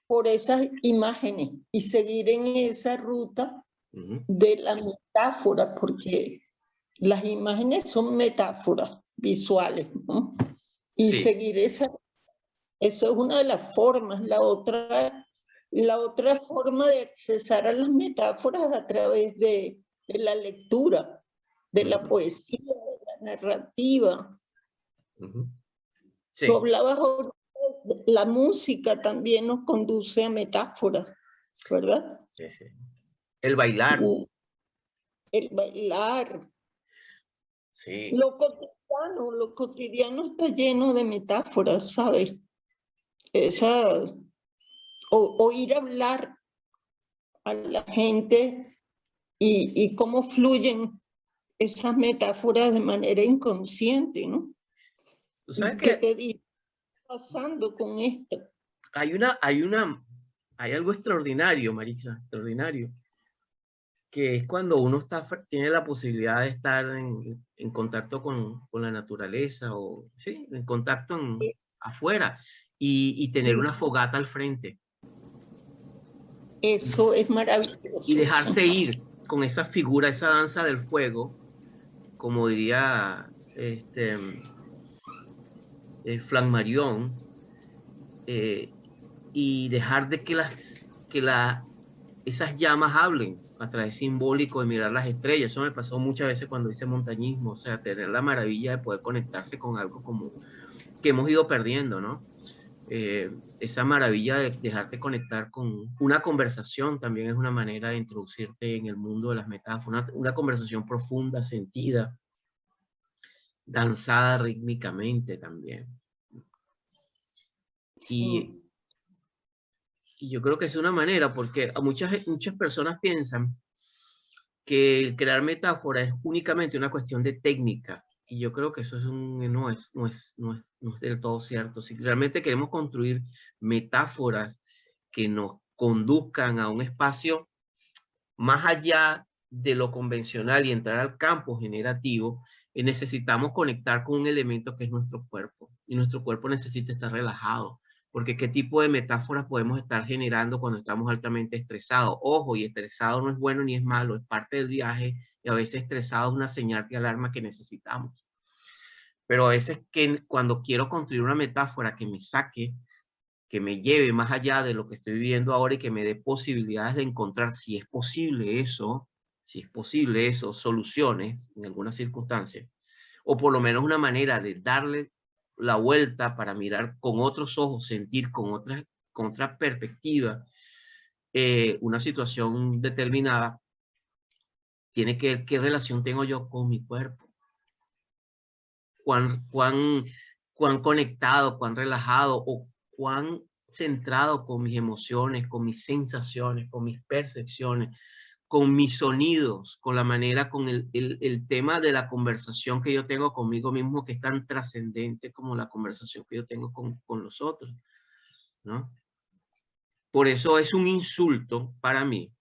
Speaker 2: por esas imágenes y seguir en esa ruta de la metáfora, porque las imágenes son metáforas visuales, ¿no? Y seguir esa Eso es una de las formas. La otra forma de accesar a las metáforas a través de la lectura, de la poesía, de la narrativa.
Speaker 1: Sí.
Speaker 2: Tú hablabas ahorita, la música también nos conduce a metáforas, ¿verdad?
Speaker 1: Sí, sí. El bailar.
Speaker 2: El bailar.
Speaker 1: Sí.
Speaker 2: Lo cotidiano está lleno de metáforas, ¿sabes? Oír hablar a la gente y cómo fluyen esas metáforas de manera inconsciente, ¿no?
Speaker 1: ¿Tú sabes
Speaker 2: ¿Qué
Speaker 1: que
Speaker 2: te dice pasando con esto?
Speaker 1: hay algo extraordinario, Maritza, extraordinario, que es cuando uno tiene la posibilidad de estar en contacto con la naturaleza o sí, en contacto afuera y tener una fogata al frente.
Speaker 2: Eso es maravilloso.
Speaker 1: Y dejarse ir con esa figura, esa danza del fuego, como diría Flammarion, y dejar de que esas llamas hablen a través simbólico de mirar las estrellas. Eso me pasó muchas veces cuando hice montañismo, o sea, tener la maravilla de poder conectarse con algo como que hemos ido perdiendo, ¿no? Esa maravilla de dejarte conectar con una conversación también es una manera de introducirte en el mundo de las metáforas, una conversación profunda, sentida, danzada rítmicamente también.
Speaker 2: Sí.
Speaker 1: Y yo creo que es una manera, porque muchas personas piensan que crear metáforas es únicamente una cuestión de técnica. Y yo creo que eso no es del todo cierto. Si realmente queremos construir metáforas que nos conduzcan a un espacio más allá de lo convencional y entrar al campo generativo, necesitamos conectar con un elemento que es nuestro cuerpo. Y nuestro cuerpo necesita estar relajado. Porque qué tipo de metáforas podemos estar generando cuando estamos altamente estresados. Ojo, y estresado no es bueno ni es malo, es parte del viaje y a veces estresado es una señal de alarma que necesitamos. Pero a veces cuando quiero construir una metáfora que me saque, que me lleve más allá de lo que estoy viviendo ahora y que me dé posibilidades de encontrar, si es posible eso, soluciones en algunas circunstancias, o por lo menos una manera de darle la vuelta para mirar con otros ojos, sentir con otra perspectiva una situación determinada, tiene que ver qué relación tengo yo con mi cuerpo, cuán conectado, cuán relajado o cuán centrado con mis emociones, con mis sensaciones, con mis percepciones, con mis sonidos, con la manera, con el tema de la conversación que yo tengo conmigo mismo, que es tan trascendente como la conversación que yo tengo con los otros, ¿no? Por eso es un insulto para mí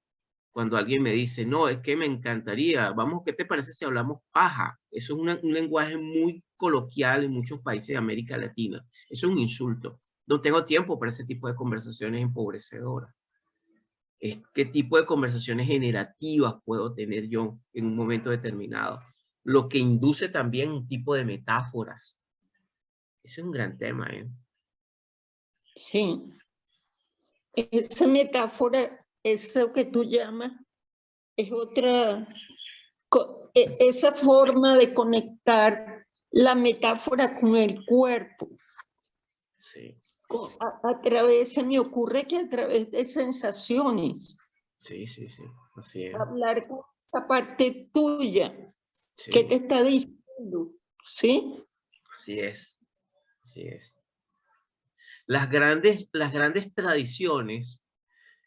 Speaker 1: cuando alguien me dice, no, es que me encantaría, vamos, ¿qué te parece si hablamos paja? Eso es un lenguaje muy coloquial en muchos países de América Latina. Eso es un insulto. No tengo tiempo para ese tipo de conversaciones empobrecedoras. ¿Qué tipo de conversaciones generativas puedo tener yo en un momento determinado? Lo que induce también un tipo de metáforas. Eso es un gran tema, ¿eh?
Speaker 2: Sí. Esa metáfora, eso que tú llamas, es esa forma de conectar la metáfora con el cuerpo.
Speaker 1: Sí.
Speaker 2: Se me ocurre que a través de sensaciones.
Speaker 1: Sí, sí, sí. Así es.
Speaker 2: Hablar con esa parte tuya.
Speaker 1: Sí.
Speaker 2: ¿Qué te está diciendo? ¿Sí?
Speaker 1: Así es. Así es. Las grandes tradiciones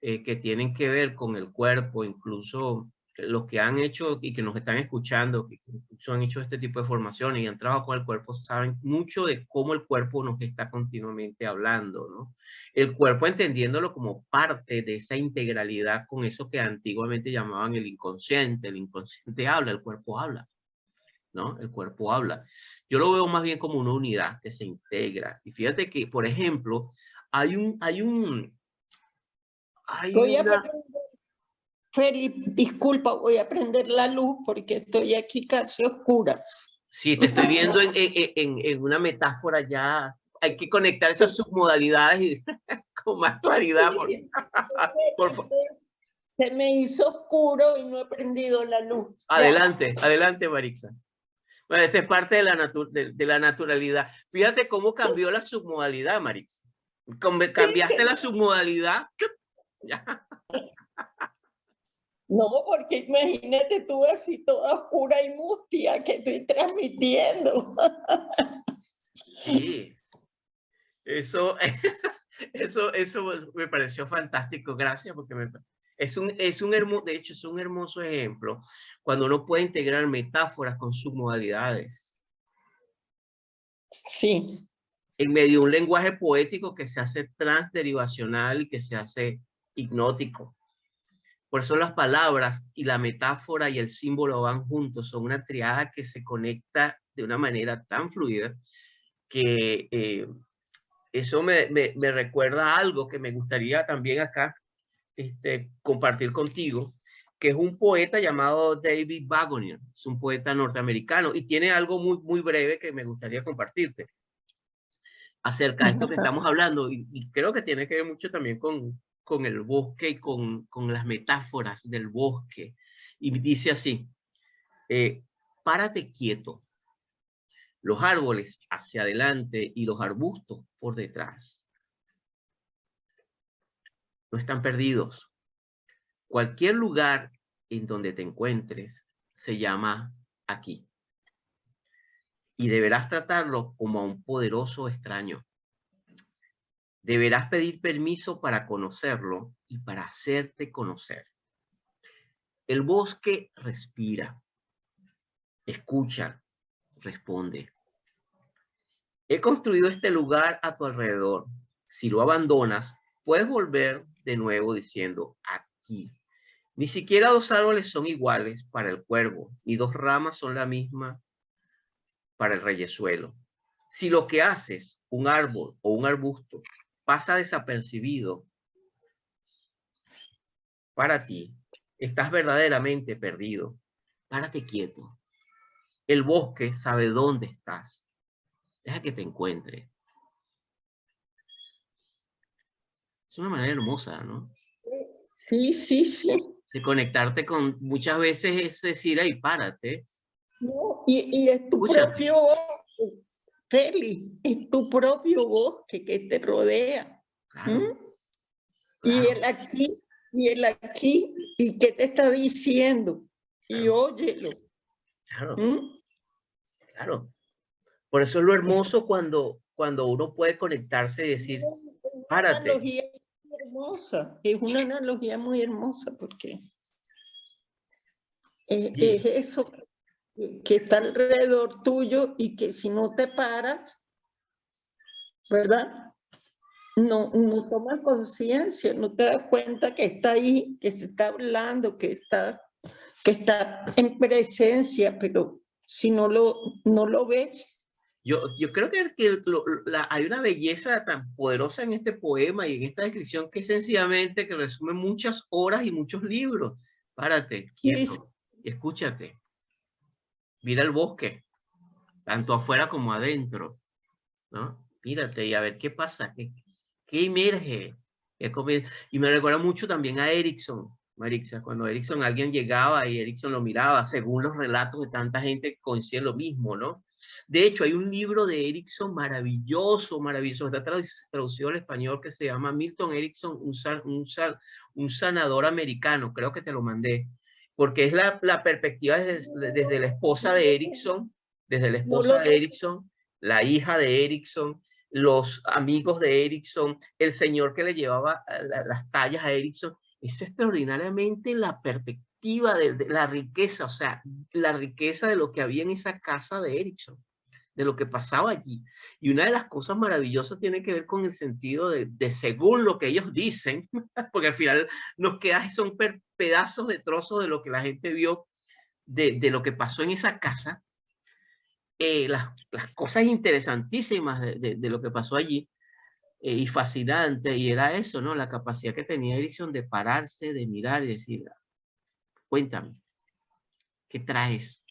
Speaker 1: que tienen que ver con el cuerpo, incluso los que han hecho y que nos están escuchando, que incluso han hecho este tipo de formaciones y han trabajado con el cuerpo, saben mucho de cómo el cuerpo nos está continuamente hablando, ¿no? El cuerpo entendiéndolo como parte de esa integralidad con eso que antiguamente llamaban el inconsciente habla, el cuerpo habla, ¿no? El cuerpo habla. Yo lo veo más bien como una unidad que se integra. Y fíjate que, por ejemplo, hay una...
Speaker 2: Felipe, disculpa, voy a prender la luz porque estoy aquí casi oscura.
Speaker 1: Sí, te estoy viendo en una metáfora ya hay que conectar esas submodalidades y con más claridad. Por favor.
Speaker 2: Se me hizo oscuro y no he prendido la luz.
Speaker 1: Adelante, adelante, Marixa. Bueno, esta es parte de la naturalidad. Fíjate cómo cambió la submodalidad, Marixa. Cambiaste la submodalidad. Ya.
Speaker 2: No, porque imagínate tú así toda oscura y mustia que estoy transmitiendo.
Speaker 1: Sí. Eso me pareció fantástico. Gracias, porque de hecho, es un hermoso ejemplo cuando uno puede integrar metáforas con submodalidades.
Speaker 2: Sí.
Speaker 1: En medio de un lenguaje poético que se hace transderivacional y que se hace hipnótico. Por eso las palabras y la metáfora y el símbolo van juntos, son una triada que se conecta de una manera tan fluida que eso me recuerda a algo que me gustaría también acá compartir contigo, que es un poeta llamado David Wagner, es un poeta norteamericano y tiene algo muy, muy breve que me gustaría compartirte acerca de esto que estamos hablando y creo que tiene que ver mucho también con el bosque y con las metáforas del bosque. Y dice así, párate quieto, los árboles hacia adelante y los arbustos por detrás. No están perdidos. Cualquier lugar en donde te encuentres se llama aquí. Y deberás tratarlo como a un poderoso extraño. Deberás pedir permiso para conocerlo y para hacerte conocer. El bosque respira, escucha, responde. He construido este lugar a tu alrededor. Si lo abandonas, puedes volver de nuevo diciendo aquí. Ni siquiera dos árboles son iguales para el cuervo, ni dos ramas son la misma para el reyezuelo. Si lo que haces, un árbol o un arbusto, pasa desapercibido para ti, estás verdaderamente perdido. Párate quieto. El bosque sabe dónde estás. Deja que te encuentre. Es una manera hermosa, ¿no?
Speaker 2: Sí, sí, sí.
Speaker 1: De conectarte con, muchas veces es decir, ahí, párate.
Speaker 2: No, y es tu propio bosque, Félix, es tu propio bosque que te rodea.
Speaker 1: Claro,
Speaker 2: Y
Speaker 1: claro.
Speaker 2: él aquí, y él aquí, ¿y qué te está diciendo? Y
Speaker 1: Claro,
Speaker 2: óyelo.
Speaker 1: claro, claro. Por eso es lo hermoso cuando uno puede conectarse y decir, párate.
Speaker 2: Analogía muy hermosa, es una analogía muy hermosa porque es eso que está alrededor tuyo y que si no te paras, ¿verdad? No tomas conciencia, no te das cuenta que está ahí, que se está hablando, que está en presencia, pero si no lo ves.
Speaker 1: Yo creo que hay una belleza tan poderosa en este poema y en esta descripción que sencillamente que resume muchas horas y muchos libros. Párate, quieto, y escúchate. Mira el bosque, tanto afuera como adentro, ¿no? Mírate y a ver qué pasa, qué emerge. Y me recuerda mucho también a Erickson, Marixa, cuando Erickson alguien llegaba y Erickson lo miraba, según los relatos de tanta gente coincide lo mismo, ¿no? De hecho, hay un libro de Erickson maravilloso, maravilloso, está traducido al español que se llama Milton Erickson, un sanador americano, creo que te lo mandé, porque es la perspectiva desde la esposa de Erickson, desde la esposa de Erickson, la hija de Erickson, los amigos de Erickson, el señor que le llevaba las tallas a Erickson. Es extraordinariamente la perspectiva de la riqueza, o sea, la riqueza de lo que había en esa casa de Erickson, de lo que pasaba allí. Y una de las cosas maravillosas tiene que ver con el sentido de según lo que ellos dicen, porque al final nos quedan, son pedazos de trozos de lo que la gente vio, de lo que pasó en esa casa, las cosas interesantísimas de lo que pasó allí, y fascinante, y era eso, ¿no? La capacidad que tenía Erickson de pararse, de mirar y decir, cuéntame, ¿qué traes?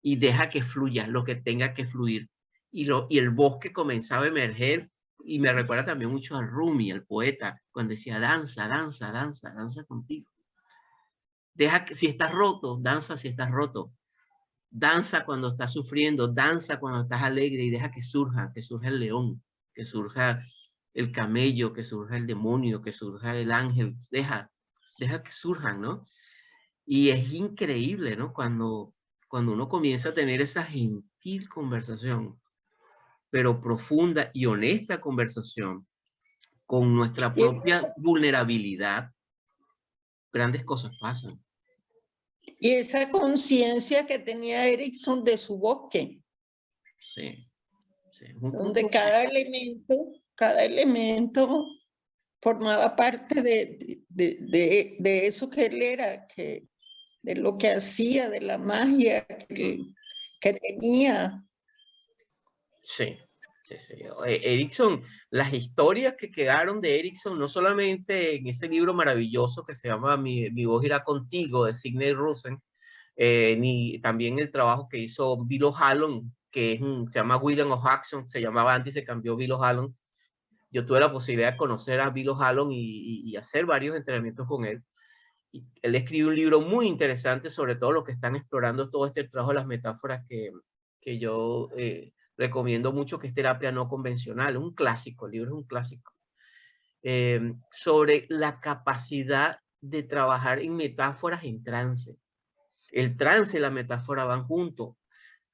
Speaker 1: Y deja que fluya lo que tenga que fluir. y el bosque comenzaba a emerger. Y me recuerda también mucho a Rumi, el poeta, cuando decía danza, danza, danza, danza contigo. Deja que si estás roto, danza si estás roto. Danza cuando estás sufriendo, danza cuando estás alegre y deja que surja el león, que surja el camello, que surja el demonio, que surja el ángel. Deja que surjan, ¿no? Y es increíble, ¿no? Cuando uno comienza a tener esa gentil conversación, pero profunda y honesta conversación con nuestra propia vulnerabilidad, grandes cosas pasan.
Speaker 2: Y esa conciencia que tenía Erickson de su bosque.
Speaker 1: Sí. Sí.
Speaker 2: Donde cada elemento formaba parte de eso que él era, de lo que hacía, de la magia que tenía.
Speaker 1: Sí. Sí, sí. Erickson, las historias que quedaron de Erickson, no solamente en ese libro maravilloso que se llama Mi voz irá contigo, de Sidney Russell, ni también el trabajo que hizo Bill O'Halloran, que se llama William O'Jackson, se llamaba antes y se cambió Bill O'Halloran. Yo tuve la posibilidad de conocer a Bill O'Halloran y hacer varios entrenamientos con él. Y él escribe un libro muy interesante sobre todo lo que están explorando todo este trabajo de las metáforas que yo recomiendo mucho, que es Terapia No Convencional, un clásico, el libro es un clásico, sobre la capacidad de trabajar en metáforas en trance. El trance y la metáfora van juntos.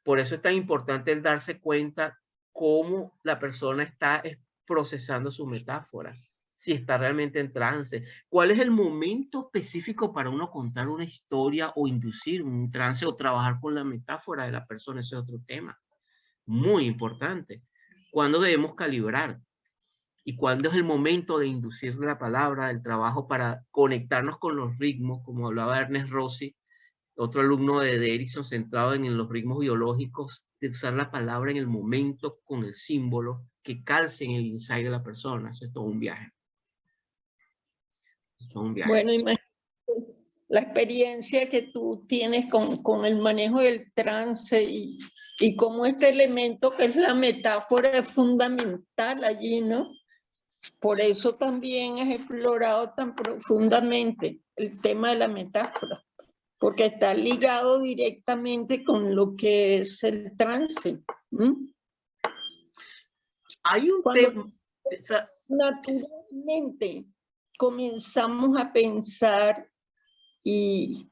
Speaker 1: Por eso es tan importante el darse cuenta cómo la persona está procesando su metáfora, si está realmente en trance. ¿Cuál es el momento específico para uno contar una historia o inducir un trance o trabajar con la metáfora de la persona? Ese es otro tema muy importante. ¿Cuándo debemos calibrar? ¿Y cuándo es el momento de inducir la palabra, del trabajo para conectarnos con los ritmos? Como hablaba Ernest Rossi, otro alumno de Erickson, centrado en los ritmos biológicos, de usar la palabra en el momento con el símbolo que calce en el insight de la persona. Eso es todo un viaje. Es todo un viaje.
Speaker 2: Bueno, imagínate la experiencia que tú tienes con el manejo del trance y cómo este elemento que es la metáfora es fundamental allí, ¿no? Por eso también has explorado tan profundamente el tema de la metáfora, porque está ligado directamente con lo que es el trance.
Speaker 1: Hay un
Speaker 2: Cuando
Speaker 1: tema...
Speaker 2: naturalmente comenzamos a pensar y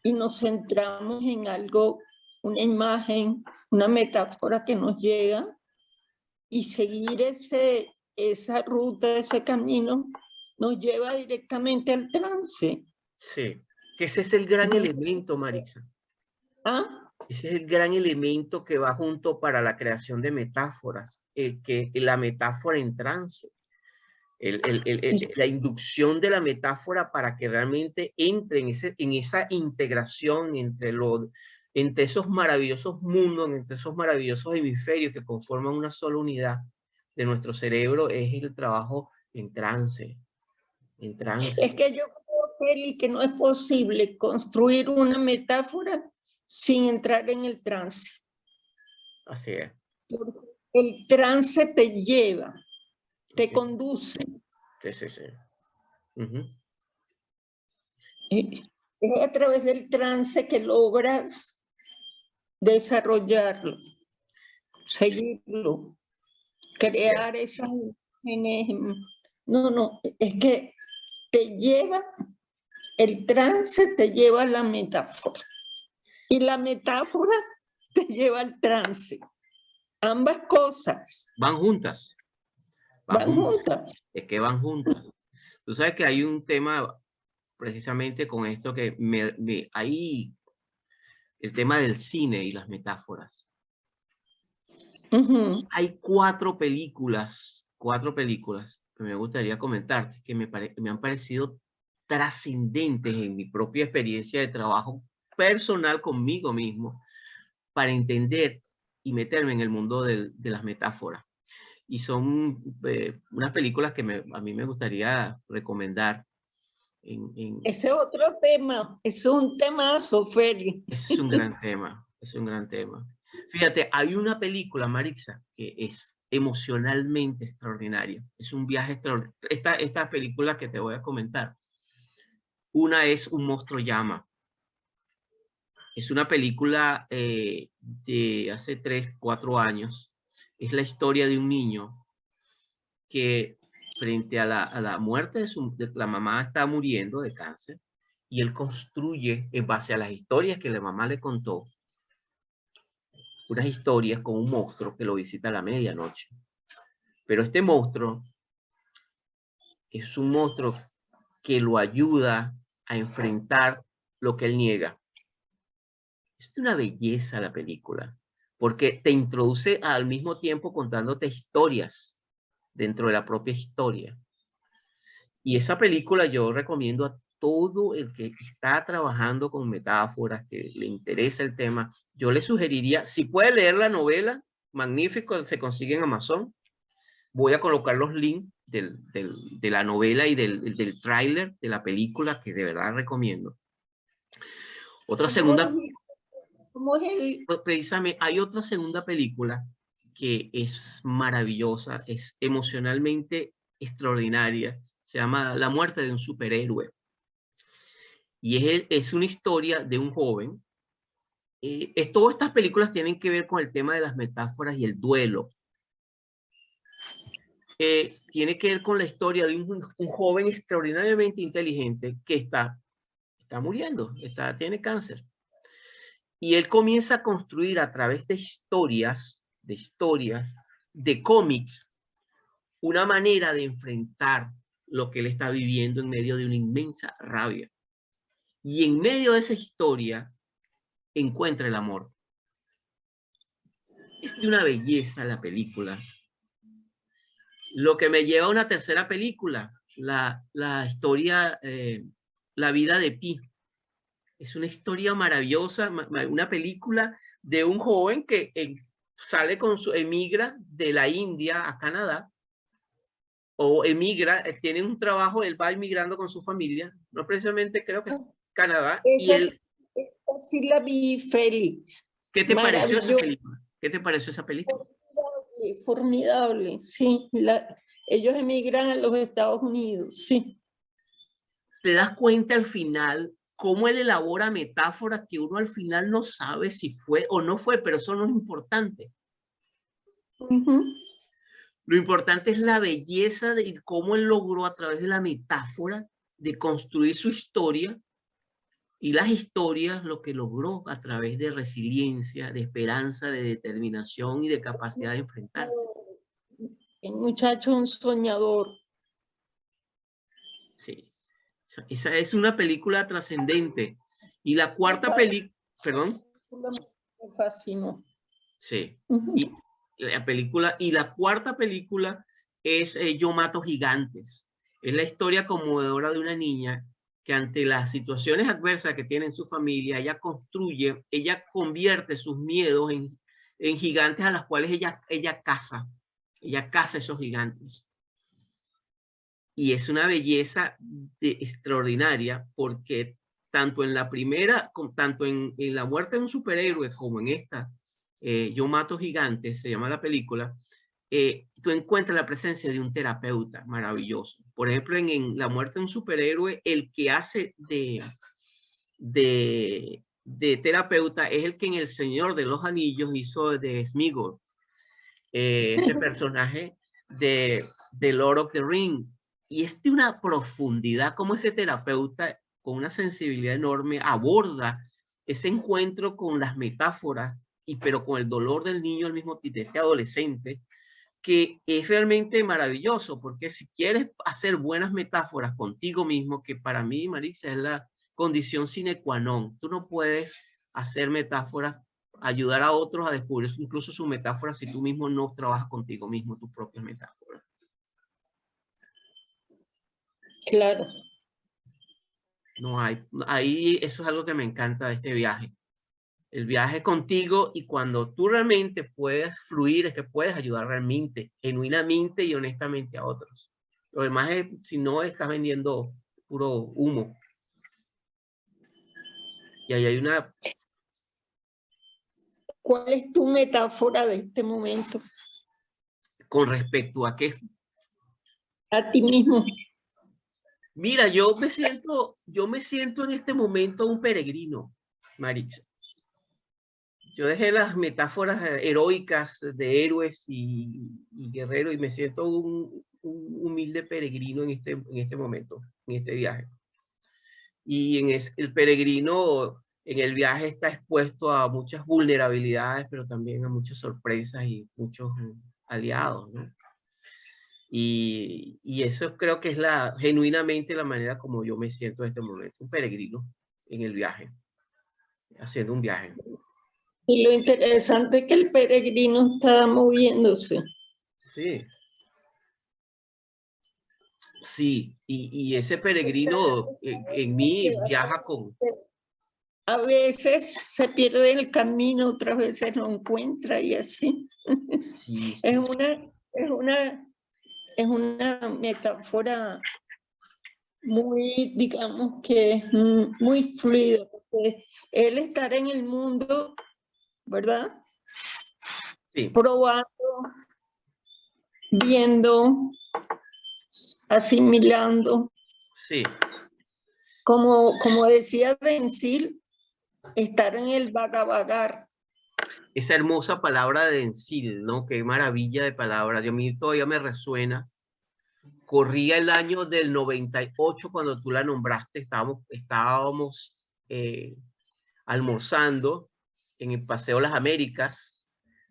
Speaker 2: nos centramos en algo, una imagen, una metáfora que nos llega, y seguir esa ruta, ese camino, nos lleva directamente al trance.
Speaker 1: Sí, que ese es el gran elemento, Marixa.
Speaker 2: ¿Ah?
Speaker 1: Ese es el gran elemento que va junto para la creación de metáforas, que la metáfora en trance. La inducción de la metáfora para que realmente entre en esa integración entre esos maravillosos mundos, entre esos maravillosos hemisferios que conforman una sola unidad de nuestro cerebro, es el trabajo en trance. En trance.
Speaker 2: Es que yo creo, Feli, que no es posible construir una metáfora sin entrar en el trance.
Speaker 1: Así es.
Speaker 2: Porque el trance te lleva, te conduce.
Speaker 1: Sí, sí, sí.
Speaker 2: Es a través del trance que logras desarrollarlo, seguirlo, crear esas imágenes. No, es que te lleva, el trance te lleva a la metáfora y la metáfora te lleva al trance. Ambas cosas.
Speaker 1: Van juntas.
Speaker 2: Van juntas.
Speaker 1: Es que van juntas. Tú sabes que hay un tema precisamente con esto que hay el tema del cine y las metáforas. Hay cuatro películas que me gustaría comentarte, que me han parecido trascendentes en mi propia experiencia de trabajo personal conmigo mismo para entender y meterme en el mundo de las metáforas. Y son unas películas que a mí me gustaría recomendar.
Speaker 2: Ese es otro tema, es un temazo, Feli.
Speaker 1: Es un gran tema, es un gran tema. Fíjate, hay una película, Marixa, que es emocionalmente extraordinaria. Es un viaje extraordinario. Esta película que te voy a comentar. Una es Un monstruo llama. Es una película de hace 3, 4 años. Es la historia de un niño que frente a la muerte de la mamá, está muriendo de cáncer, y él construye en base a las historias que la mamá le contó, unas historias con un monstruo que lo visita a la medianoche. Pero este monstruo es un monstruo que lo ayuda a enfrentar lo que él niega. Es una belleza la película, porque te introduce al mismo tiempo contándote historias dentro de la propia historia. Y esa película yo recomiendo a todo el que está trabajando con metáforas, que le interesa el tema. Yo le sugeriría, si puede leer la novela, magnífico, se consigue en Amazon. Voy a colocar los links de la novela y del tráiler de la película, que de verdad recomiendo. Otra segunda,
Speaker 2: ¿Cómo es el?
Speaker 1: precisamente, hay otra segunda película que es maravillosa, es emocionalmente extraordinaria. Se llama La muerte de un superhéroe. Y es una historia de un joven. Todas estas películas tienen que ver con el tema de las metáforas y el duelo. Tiene que ver con la historia de un joven extraordinariamente inteligente que está muriendo, tiene cáncer. Y él comienza a construir a través de historias, de cómics, una manera de enfrentar lo que él está viviendo en medio de una inmensa rabia. Y en medio de esa historia encuentra el amor. Es de una belleza la película. Lo que me lleva a una tercera película, la historia, La vida de Pi. Es una historia maravillosa, una película de un joven que sale emigra de la India a Canadá, o emigra, tiene un trabajo, él va emigrando con su familia, no precisamente creo que es Canadá, y
Speaker 2: Esa
Speaker 1: él,
Speaker 2: sí la vi, Félix.
Speaker 1: ¿qué te pareció esa
Speaker 2: Maravilloso.
Speaker 1: película? ¿Qué te pareció esa película?
Speaker 2: Formidable, formidable, sí. Ellos emigran a los Estados Unidos, sí.
Speaker 1: Te das cuenta al final cómo él elabora metáforas que uno al final no sabe si fue o no fue, pero eso no es importante. Lo importante es la belleza de cómo él logró a través de la metáfora de construir su historia, y las historias lo que logró a través de resiliencia, de esperanza, de determinación y de capacidad de enfrentarse.
Speaker 2: El muchacho un soñador.
Speaker 1: Sí, esa es una película trascendente. Y la cuarta película, perdón.
Speaker 2: Me fascinó.
Speaker 1: Sí. Y la cuarta película es Yo mato gigantes. Es la historia conmovedora de una niña que ante las situaciones adversas que tiene en su familia, ella convierte sus miedos en gigantes a las cuales ella caza esos gigantes. Y es una belleza extraordinaria, porque tanto en la primera, tanto en La muerte de un superhéroe como en esta, Yo mato gigantes, se llama la película, tú encuentras la presencia de un terapeuta maravilloso. Por ejemplo, en La muerte de un superhéroe, el que hace de terapeuta es el que en El Señor de los Anillos hizo de Sméagol, ese personaje de Lord of the Ring. Y es de una profundidad como ese terapeuta, con una sensibilidad enorme, aborda ese encuentro con las metáforas, pero con el dolor del niño al mismo tiempo, de este adolescente, que es realmente maravilloso, porque si quieres hacer buenas metáforas contigo mismo, que para mí, Marisa, es la condición sine qua non, tú no puedes hacer metáforas, ayudar a otros a descubrir incluso sus metáforas si tú mismo no trabajas contigo mismo tus propias metáforas.
Speaker 2: Claro.
Speaker 1: No hay, ahí eso es algo que me encanta de este viaje. El viaje contigo, y cuando tú realmente puedes fluir, es que puedes ayudar realmente, genuinamente y honestamente a otros. Lo demás es, si no, estás vendiendo puro humo. Y ahí hay una...
Speaker 2: ¿Cuál es tu metáfora de este momento?
Speaker 1: ¿Con respecto a qué?
Speaker 2: A ti mismo.
Speaker 1: Mira, yo me siento en este momento un peregrino, Maritza. Yo dejé las metáforas heroicas de héroes y guerreros y me siento un humilde peregrino en este momento, en este viaje. Y el peregrino en el viaje está expuesto a muchas vulnerabilidades, pero también a muchas sorpresas y muchos aliados, ¿no? Y eso creo que es genuinamente la manera como yo me siento en este momento, un peregrino en el viaje, haciendo un viaje.
Speaker 2: Y lo interesante es que el peregrino está moviéndose.
Speaker 1: Sí. Sí, y ese peregrino en mí viaja con...
Speaker 2: A veces se pierde el camino, otras veces lo encuentra y así.
Speaker 1: Sí, sí.
Speaker 2: Es una metáfora muy, digamos que muy fluida, porque él estar en el mundo, ¿verdad?
Speaker 1: Sí.
Speaker 2: Probando, viendo, asimilando.
Speaker 1: Sí.
Speaker 2: Como decía Denzil, estar en el vagar.
Speaker 1: Esa hermosa palabra de Denzil, ¿no? Qué maravilla de palabra. A mí todavía me resuena. Corría el año del 98 cuando tú la nombraste. Estábamos almorzando en el Paseo Las Américas,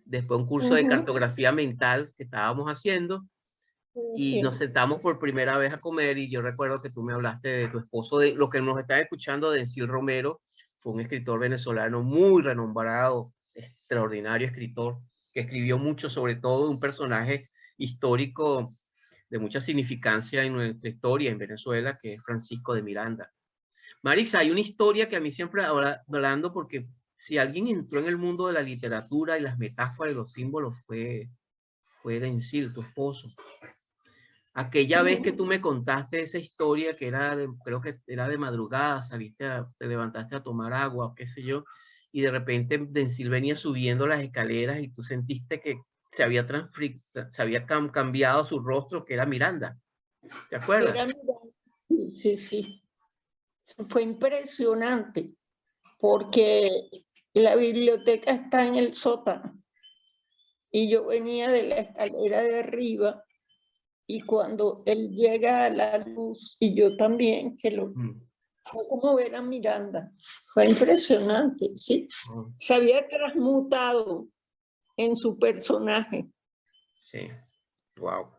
Speaker 1: después un curso de cartografía mental que estábamos haciendo. Y nos sentamos por primera vez a comer y yo recuerdo que tú me hablaste de tu esposo, de lo que nos están escuchando, de Denzil Romero. Fue un escritor venezolano muy renombrado, extraordinario escritor, que escribió mucho, sobre todo un personaje histórico de mucha significancia en nuestra historia en Venezuela, que es Francisco de Miranda. Marisa, hay una historia que a mí siempre hablando, porque si alguien entró en el mundo de la literatura y las metáforas y los símbolos fue Denzil, tu esposo. Aquella vez que tú me contaste esa historia que creo que era de madrugada, te levantaste a tomar agua, qué sé yo, y de repente Denzil venía subiendo las escaleras y tú sentiste que se había cambiado su rostro, que era Miranda. ¿Te acuerdas?
Speaker 2: Era Miranda. Sí. Fue impresionante porque la biblioteca está en el sótano y yo venía de la escalera de arriba. Y cuando él llega a la luz, y yo también, fue como ver a Miranda. Fue impresionante, sí. Se había transmutado en su personaje.
Speaker 1: Sí, wow.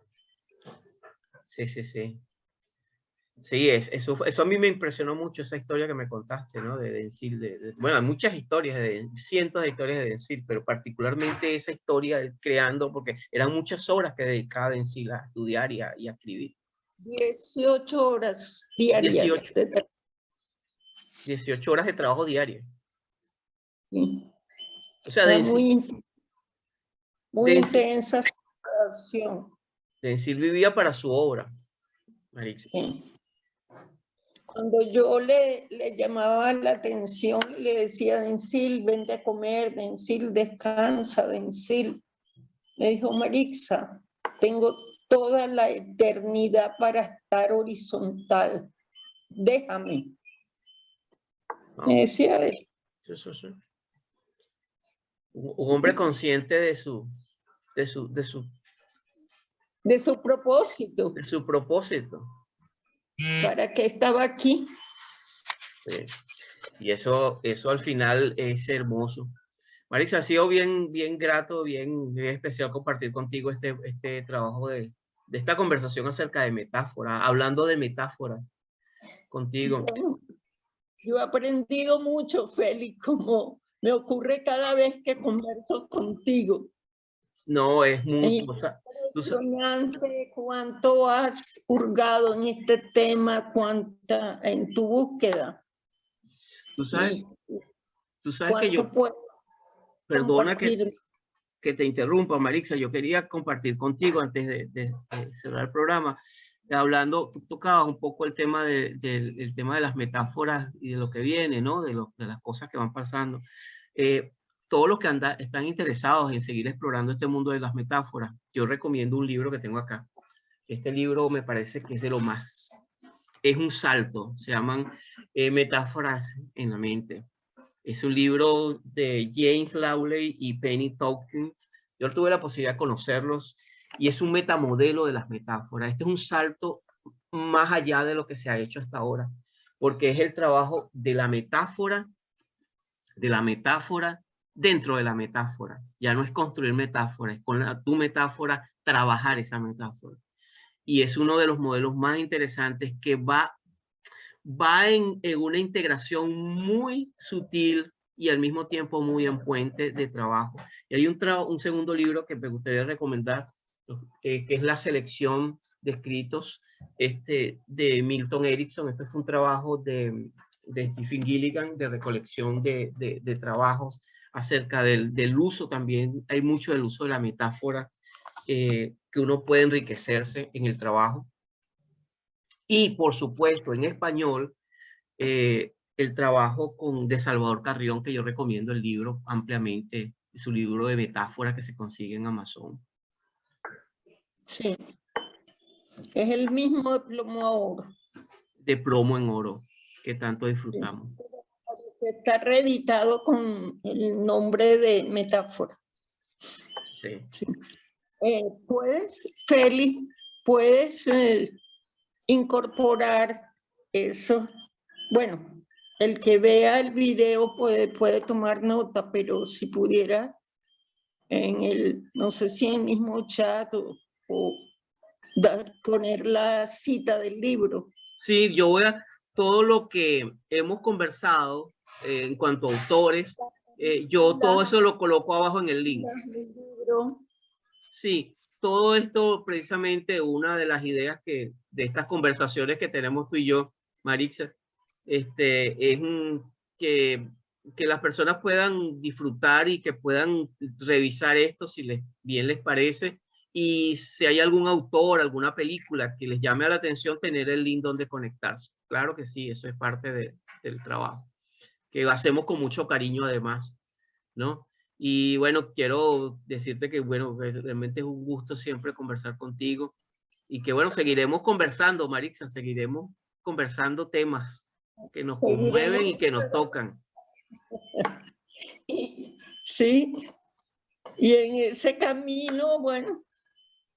Speaker 1: Sí. Sí, eso a mí me impresionó mucho, esa historia que me contaste, ¿no? De Denzil. Bueno, hay muchas historias, cientos de historias de Denzil, pero particularmente esa historia creando, porque eran muchas horas que dedicaba Denzil a estudiar y a escribir.
Speaker 2: 18 horas diarias.
Speaker 1: 18 horas de trabajo diario.
Speaker 2: Sí.
Speaker 1: O sea,
Speaker 2: muy intensa situación.
Speaker 1: Denzil vivía para su obra, Marisa.
Speaker 2: Sí. Cuando yo le llamaba la atención, le decía, Denzil, vente a comer, Denzil, descansa, Denzil. Me dijo, Marixa, tengo toda la eternidad para estar horizontal. Déjame. No. Me decía él.
Speaker 1: Sí. Un hombre consciente de su
Speaker 2: propósito.
Speaker 1: De su propósito.
Speaker 2: ¿Para qué estaba aquí?
Speaker 1: Sí. Y eso al final es hermoso. Marisa, ha sido bien grato, bien especial compartir contigo este trabajo de esta conversación acerca de metáfora, hablando de metáforas contigo.
Speaker 2: Bueno, yo he aprendido mucho, Félix, como me ocurre cada vez que converso contigo.
Speaker 1: No, es muy
Speaker 2: impresionante cuánto has hurgado en este tema, cuánta en tu búsqueda.
Speaker 1: Tú sabes que yo, perdona que te interrumpa, Marixa, yo quería compartir contigo antes de cerrar el programa, hablando, tú tocabas un poco el tema el tema de las metáforas y de lo que viene, ¿no? De las cosas que van pasando. todos los que están interesados en seguir explorando este mundo de las metáforas, yo recomiendo un libro que tengo acá. Este libro me parece que es de lo más, es un salto, se llaman Metáforas en la mente. Es un libro de James Lawley y Penny Tompkins. Yo tuve la posibilidad de conocerlos y es un metamodelo de las metáforas. Este es un salto más allá de lo que se ha hecho hasta ahora, porque es el trabajo de la metáfora dentro de la metáfora. Ya no es construir metáforas, es con tu metáfora trabajar esa metáfora. Y es uno de los modelos más interesantes que va en una integración muy sutil y al mismo tiempo muy en puente de trabajo. Y hay un segundo libro que me gustaría recomendar, que es la selección de escritos de Milton Erickson. Este fue un trabajo de Stephen Gilligan, de recolección de trabajos acerca del uso también. Hay mucho del uso de la metáfora, que uno puede enriquecerse en el trabajo. Y por supuesto, en español, el trabajo de Salvador Carrión, que yo recomiendo el libro ampliamente, su libro de metáforas que se consigue en Amazon.
Speaker 2: Sí, es el mismo de plomo a oro.
Speaker 1: De plomo en oro, que tanto disfrutamos.
Speaker 2: Sí. Está reeditado con el nombre de metáfora.
Speaker 1: Sí.
Speaker 2: Sí. Félix, puedes incorporar eso. Bueno, el que vea el video puede tomar nota, pero si pudiera en el, no sé si en el mismo chat o poner la cita del libro.
Speaker 1: Sí, yo voy a todo lo que hemos conversado en cuanto a autores, yo todo eso lo coloco abajo en el link. Sí, todo esto precisamente una de las ideas de estas conversaciones que tenemos tú y yo, Marixa, es que las personas puedan disfrutar y que puedan revisar esto si bien les parece, y si hay algún autor, alguna película que les llame a la atención, tener el link donde conectarse. Claro que sí, eso es parte del trabajo, que lo hacemos con mucho cariño además, ¿no? Y bueno, quiero decirte que bueno, realmente es un gusto siempre conversar contigo y que bueno, seguiremos conversando, Marixa, seguiremos conversando temas que nos conmueven y que nos tocan.
Speaker 2: Sí, y en ese camino, bueno,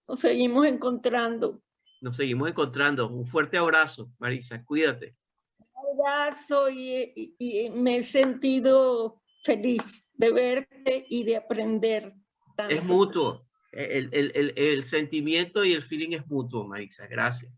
Speaker 2: nos seguimos encontrando.
Speaker 1: Nos seguimos encontrando. Un fuerte abrazo, Marixa, cuídate.
Speaker 2: Un abrazo y me he sentido feliz de verte y de aprender tanto.
Speaker 1: Es mutuo. El sentimiento y el feeling es mutuo, Marixa. Gracias.